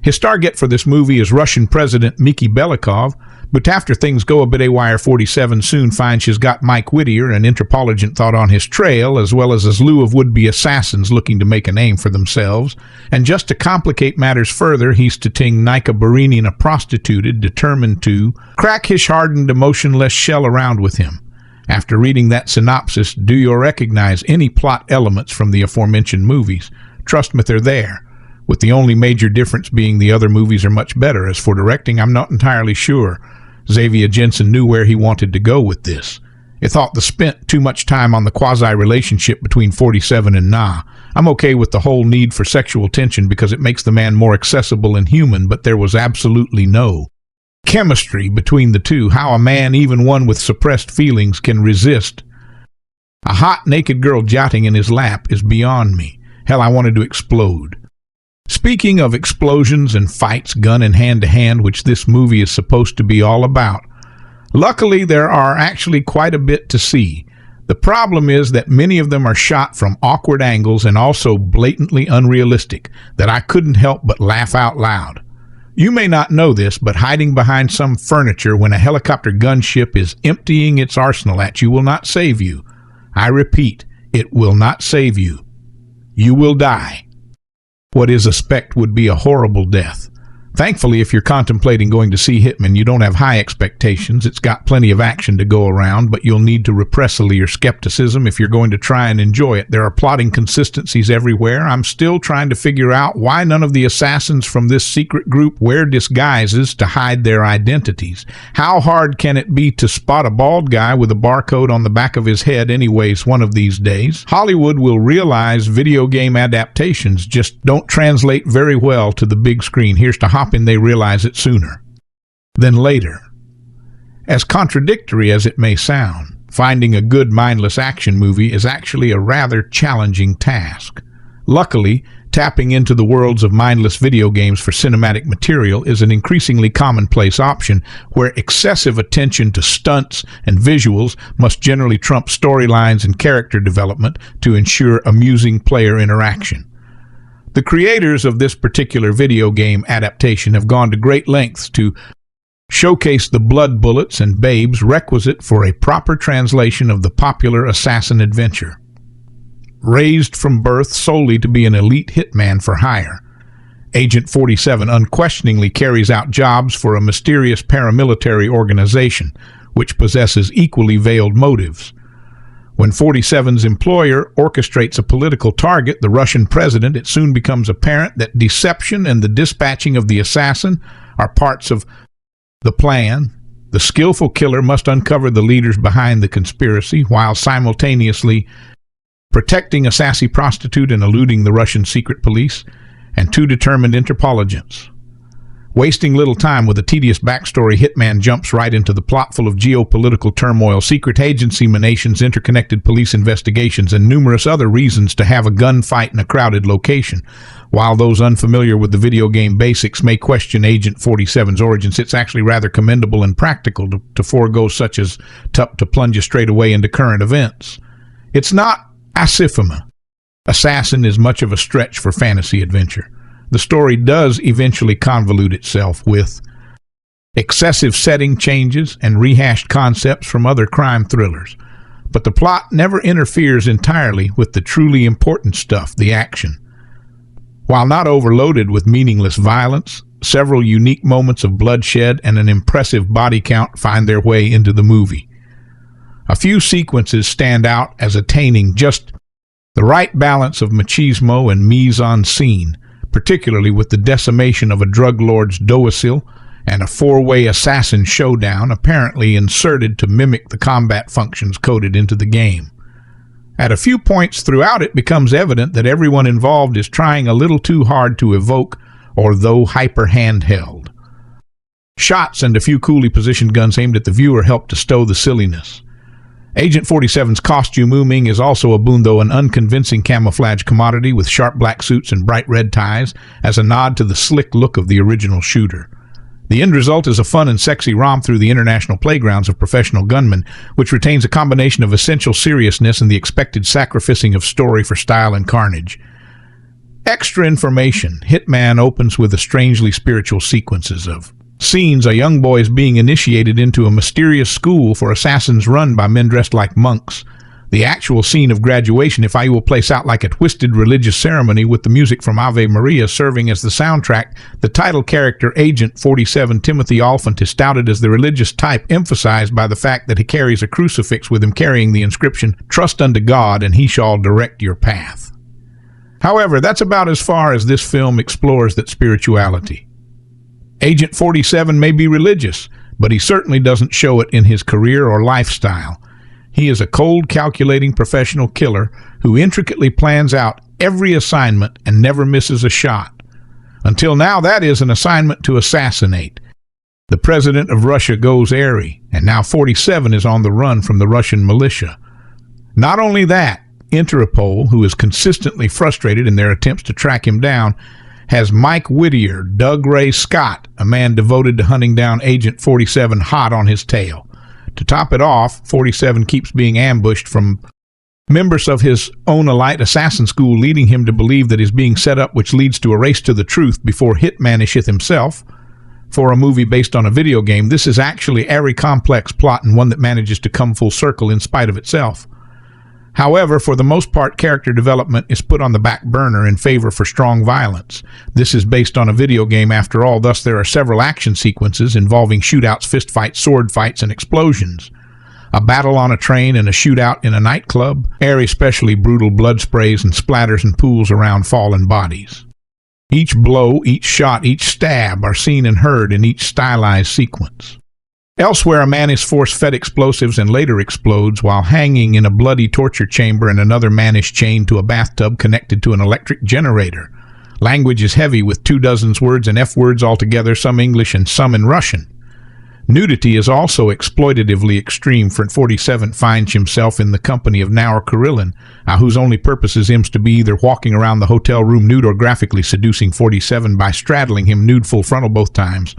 His target for this movie is Russian President Mikhail Belikov, but after things go a bit awry, 47 soon finds she's got Mike Whittier, an Interpol agent, thought on his trail, as well as a slew of would-be assassins looking to make a name for themselves. And just to complicate matters further, he's to ting Nika Barinina, a prostitute, determined to crack his hardened, emotionless shell around with him. After reading that synopsis, do you recognize any plot elements from the aforementioned movies? Trust me, they're there, with the only major difference being the other movies are much better. As for directing, I'm not entirely sure. Xavier Jensen knew where he wanted to go with this. It thought the spent too much time on the quasi-relationship between 47 and Na. I'm okay with the whole need for sexual tension because it makes the man more accessible and human, but there was absolutely no chemistry between the two. How a man, even one with suppressed feelings, can resist a hot, naked girl jotting in his lap is beyond me. Hell, I wanted to explode. Speaking of explosions and fights gun in hand-to-hand, which this movie is supposed to be all about, luckily there are actually quite a bit to see. The problem is that many of them are shot from awkward angles and also blatantly unrealistic, that I couldn't help but laugh out loud. You may not know this, but hiding behind some furniture when a helicopter gunship is emptying its arsenal at you will not save you. I repeat, it will not save you. You will die. What is a spect would be a horrible death. Thankfully, if you're contemplating going to see Hitman, you don't have high expectations. It's got plenty of action to go around, but you'll need to repress a little your skepticism if you're going to try and enjoy it. There are plotting consistencies everywhere. I'm still trying to figure out why none of the assassins from this secret group wear disguises to hide their identities. How hard can it be to spot a bald guy with a barcode on the back of his head anyways one of these days? Hollywood will realize video game adaptations just don't translate very well to the big screen. Here's to hoping they realize it sooner than later. As contradictory as it may sound, finding a good mindless action movie is actually a rather challenging task. Luckily, tapping into the worlds of mindless video games for cinematic material is an increasingly commonplace option where excessive attention to stunts and visuals must generally trump storylines and character development to ensure amusing player interaction. The creators of this particular video game adaptation have gone to great lengths to showcase the blood bullets and babes requisite for a proper translation of the popular assassin adventure. Raised from birth solely to be an elite hitman for hire, Agent 47 unquestioningly carries out jobs for a mysterious paramilitary organization which possesses equally veiled motives. When 47's employer orchestrates a political target, the Russian president, it soon becomes apparent that deception and the dispatching of the assassin are parts of the plan. The skillful killer must uncover the leaders behind the conspiracy while simultaneously protecting a sassy prostitute and eluding the Russian secret police and two determined Interpol agents. Wasting little time with a tedious backstory, Hitman jumps right into the plot full of geopolitical turmoil, secret agency machinations, interconnected police investigations, and numerous other reasons to have a gunfight in a crowded location. While those unfamiliar with the video game basics may question Agent 47's origins, it's actually rather commendable and practical to forego such as to plunge you straight away into current events. It's not Askarieh. Assassin is much of a stretch for fantasy adventure. The story does eventually convolute itself with excessive setting changes and rehashed concepts from other crime thrillers, but the plot never interferes entirely with the truly important stuff, the action. While not overloaded with meaningless violence, several unique moments of bloodshed and an impressive body count find their way into the movie. A few sequences stand out as attaining just the right balance of machismo and mise-en-scene, particularly with the decimation of a drug lord's domicile and a four-way assassin showdown apparently inserted to mimic the combat functions coded into the game. At a few points throughout it becomes evident that everyone involved is trying a little too hard to evoke or though hyper handheld. Shots and a few coolly positioned guns aimed at the viewer help to stow the silliness. Agent 47's costuming is also a boon, though an unconvincing camouflage commodity with sharp black suits and bright red ties as a nod to the slick look of the original shooter. The end result is a fun and sexy romp through the international playgrounds of professional gunmen, which retains a combination of essential seriousness and the expected sacrificing of story for style and carnage. Extra information: Hitman opens with a strangely spiritual sequences of scenes a young boy is being initiated into a mysterious school for assassins run by men dressed like monks. The actual scene of graduation, if I will, plays out like a twisted religious ceremony with the music from Ave Maria serving as the soundtrack. The title character, Agent 47 Timothy Olyphant, is touted as the religious type, emphasized by the fact that he carries a crucifix with him carrying the inscription, "Trust unto God and he shall direct your path." However, that's about as far as this film explores that spirituality. Agent 47 may be religious, but he certainly doesn't show it in his career or lifestyle. He is a cold, calculating professional killer who intricately plans out every assignment and never misses a shot. Until now, that is an assignment to assassinate. The president of Russia goes airy, and now 47 is on the run from the Russian militia. Not only that, Interpol, who is consistently frustrated in their attempts to track him down, has Mike Whittier, Dougray Scott, a man devoted to hunting down Agent 47, hot on his tail. To top it off, 47 keeps being ambushed from members of his own elite assassin school, leading him to believe that he's being set up, which leads to a race to the truth before Hitmanisheth himself. For a movie based on a video game, this is actually a very complex plot and one that manages to come full circle in spite of itself. However, for the most part, character development is put on the back burner in favor for strong violence. This is based on a video game after all, thus there are several action sequences involving shootouts, fistfights, sword fights, and explosions. A battle on a train and a shootout in a nightclub, especially brutal blood sprays and splatters and pools around fallen bodies. Each blow, each shot, each stab are seen and heard in each stylized sequence. Elsewhere, a man is force-fed explosives and later explodes while hanging in a bloody torture chamber, and another man is chained to a bathtub connected to an electric generator. Language is heavy with 24 words and F-words altogether, some English and some in Russian. Nudity is also exploitatively extreme, for 47 finds himself in the company of Naur Karelin, whose only purpose seems to be either walking around the hotel room nude or graphically seducing 47 by straddling him nude full frontal both times.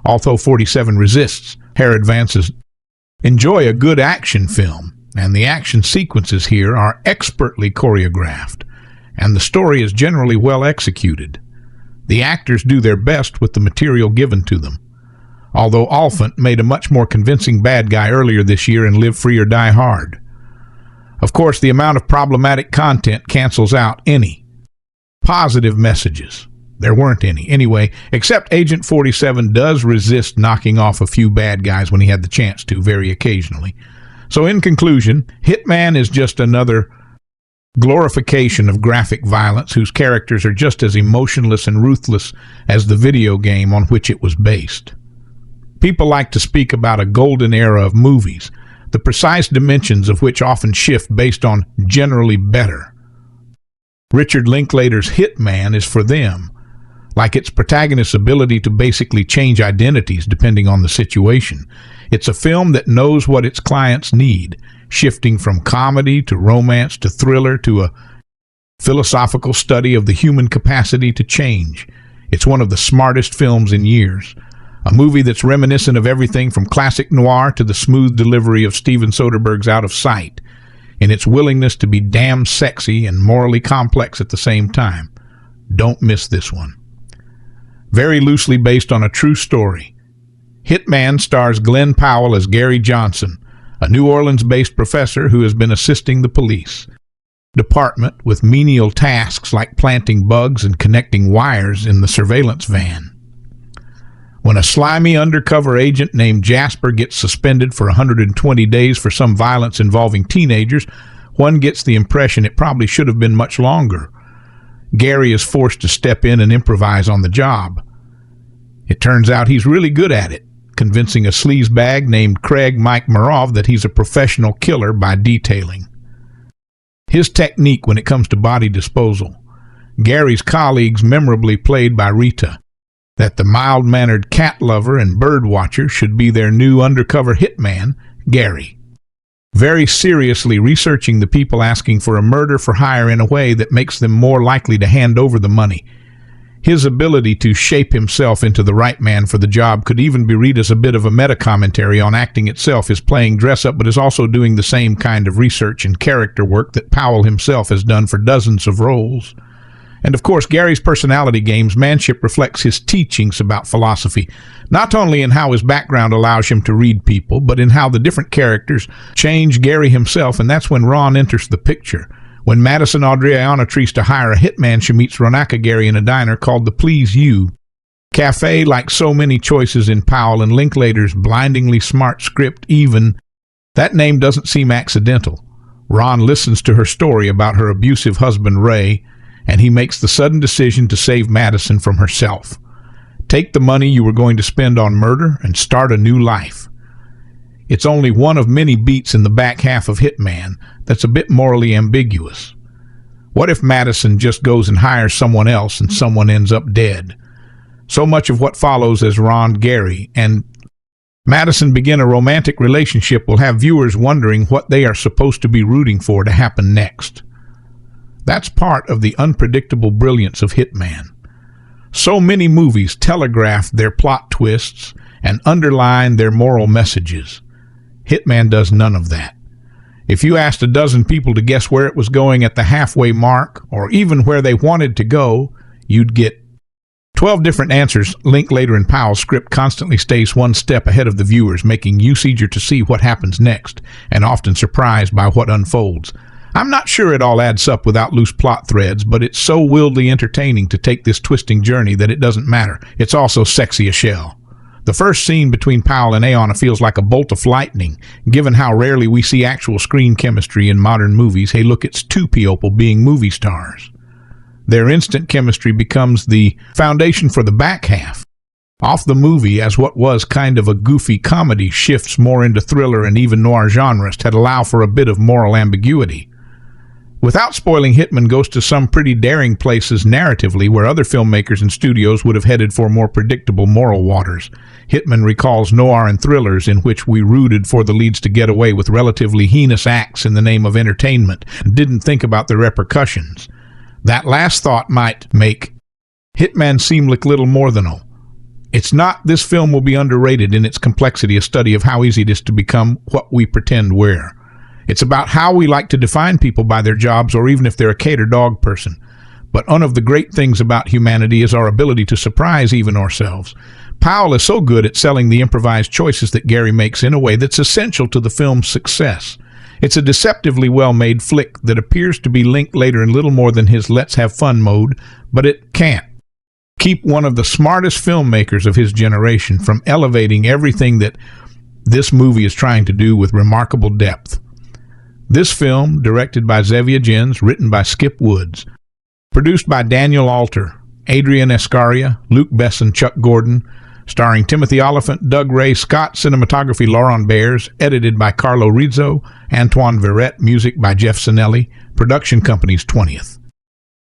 Although 47 resists, hair advances. Enjoy a good action film, and the action sequences here are expertly choreographed, and the story is generally well executed. The actors do their best with the material given to them. Although Olyphant made a much more convincing bad guy earlier this year in Live Free or Die Hard. Of course, the amount of problematic content cancels out any positive messages. There weren't any. Anyway, except Agent 47 does resist knocking off a few bad guys when he had the chance to, very occasionally. So in conclusion, Hitman is just another glorification of graphic violence whose characters are just as emotionless and ruthless as the video game on which it was based. People like to speak about a golden era of movies, the precise dimensions of which often shift based on generally better. Richard Linklater's Hitman is for them, like its protagonist's ability to basically change identities depending on the situation. It's a film that knows what its clients need, shifting from comedy to romance to thriller to a philosophical study of the human capacity to change. It's one of the smartest films in years. A movie that's reminiscent of everything from classic noir to the smooth delivery of Steven Soderbergh's Out of Sight, in its willingness to be damn sexy and morally complex at the same time. Don't miss this one. Very loosely based on a true story. Hitman stars Glenn Powell as Gary Johnson, a New Orleans-based professor who has been assisting the police department with menial tasks like planting bugs and connecting wires in the surveillance van. When a slimy undercover agent named Jasper gets suspended for 120 days for some violence involving teenagers, one gets the impression it probably should have been much longer. Gary is forced to step in and improvise on the job. It turns out he's really good at it, convincing a sleazebag named Craig Mike Marov that he's a professional killer by detailing his technique when it comes to body disposal. Gary's colleagues, memorably played by Rita, that the mild-mannered cat lover and bird watcher should be their new undercover hitman, Gary, very seriously researching the people asking for a murder for hire in a way that makes them more likely to hand over the money. His ability to shape himself into the right man for the job could even be read as a bit of a meta-commentary on acting itself, is playing dress-up, but is also doing the same kind of research and character work that Powell himself has done for dozens of roles. And of course, Gary's personality game'smanship reflects his teachings about philosophy, not only in how his background allows him to read people, but in how the different characters change Gary himself, and that's when Ron enters the picture. When Madison Adriana tries to hire a hitman, she meets Ronaka Gary in a diner called the Please You Cafe. Like so many choices in Powell and Linklater's blindingly smart script, even that name doesn't seem accidental. Ron listens to her story about her abusive husband, Ray, and he makes the sudden decision to save Madison from herself. Take the money you were going to spend on murder and start a new life. It's only one of many beats in the back half of Hitman that's a bit morally ambiguous. What if Madison just goes and hires someone else and someone ends up dead? So much of what follows as Ron, Gary, and Madison begin a romantic relationship will have viewers wondering what they are supposed to be rooting for to happen next. That's part of the unpredictable brilliance of Hitman. So many movies telegraph their plot twists and underline their moral messages. Hitman does none of that. If you asked a dozen people to guess where it was going at the halfway mark, or even where they wanted to go, you'd get 12 different answers. Linklater and Powell's script constantly stays one step ahead of the viewers, making you eager to see what happens next, and often surprised by what unfolds. I'm not sure it all adds up without loose plot threads, but it's so wildly entertaining to take this twisting journey that it doesn't matter. It's also sexy as hell. The first scene between Powell and Aona feels like a bolt of lightning, given how rarely we see actual screen chemistry in modern movies. Hey, look, it's two people being movie stars. Their instant chemistry becomes the foundation for the back half. Off the movie, as what was kind of a goofy comedy shifts more into thriller and even noir genres to allow for a bit of moral ambiguity. Without spoiling, Hitman goes to some pretty daring places narratively where other filmmakers and studios would have headed for more predictable moral waters. Hitman recalls noir and thrillers in which we rooted for the leads to get away with relatively heinous acts in the name of entertainment and didn't think about the repercussions. That last thought might make Hitman seem like little more than it's not. This film will be underrated in its complexity, a study of how easy it is to become what we pretend we're. It's about how we like to define people by their jobs or even if they're a cat or dog person. But one of the great things about humanity is our ability to surprise even ourselves. Powell is so good at selling the improvised choices that Gary makes in a way that's essential to the film's success. It's a deceptively well-made flick that appears to be linked later in little more than his let's have fun mode, but it can't keep one of the smartest filmmakers of his generation from elevating everything that this movie is trying to do with remarkable depth. This film, directed by Xavier, written by Skip Woods, produced by Daniel Alter, Adrian Askarieh, Luke Besson, Chuck Gordon, starring Timothy Olyphant, Dougray, Scott, cinematography Laurent Bears, edited by Carlo Rizzo, Antoine Verrett, music by Jeff Sinelli, production companies 20th.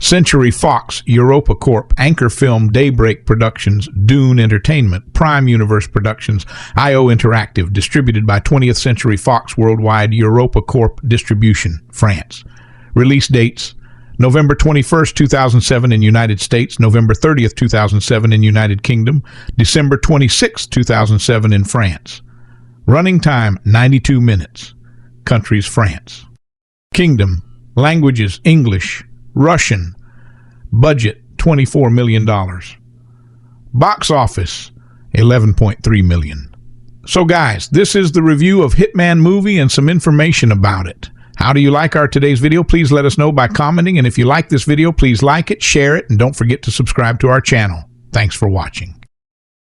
Century Fox, EuropaCorp, Anchor Film, Daybreak Productions, Dune Entertainment, Prime Universe Productions, IO Interactive, distributed by 20th Century Fox Worldwide, EuropaCorp Distribution, France. Release dates: November 21st, 2007 in United States, November 30th, 2007 in United Kingdom, December 26th, 2007 in France. Running time, 92 minutes. Countries, France. Kingdom, languages, English, Russian. Budget, $24 million. Box office, $11.3 million. So guys, this is the review of Hitman movie and some information about it. How do you like our today's video? Please let us know by commenting, and if you like this video, please like it, share it, and don't forget to subscribe to our channel. Thanks for watching.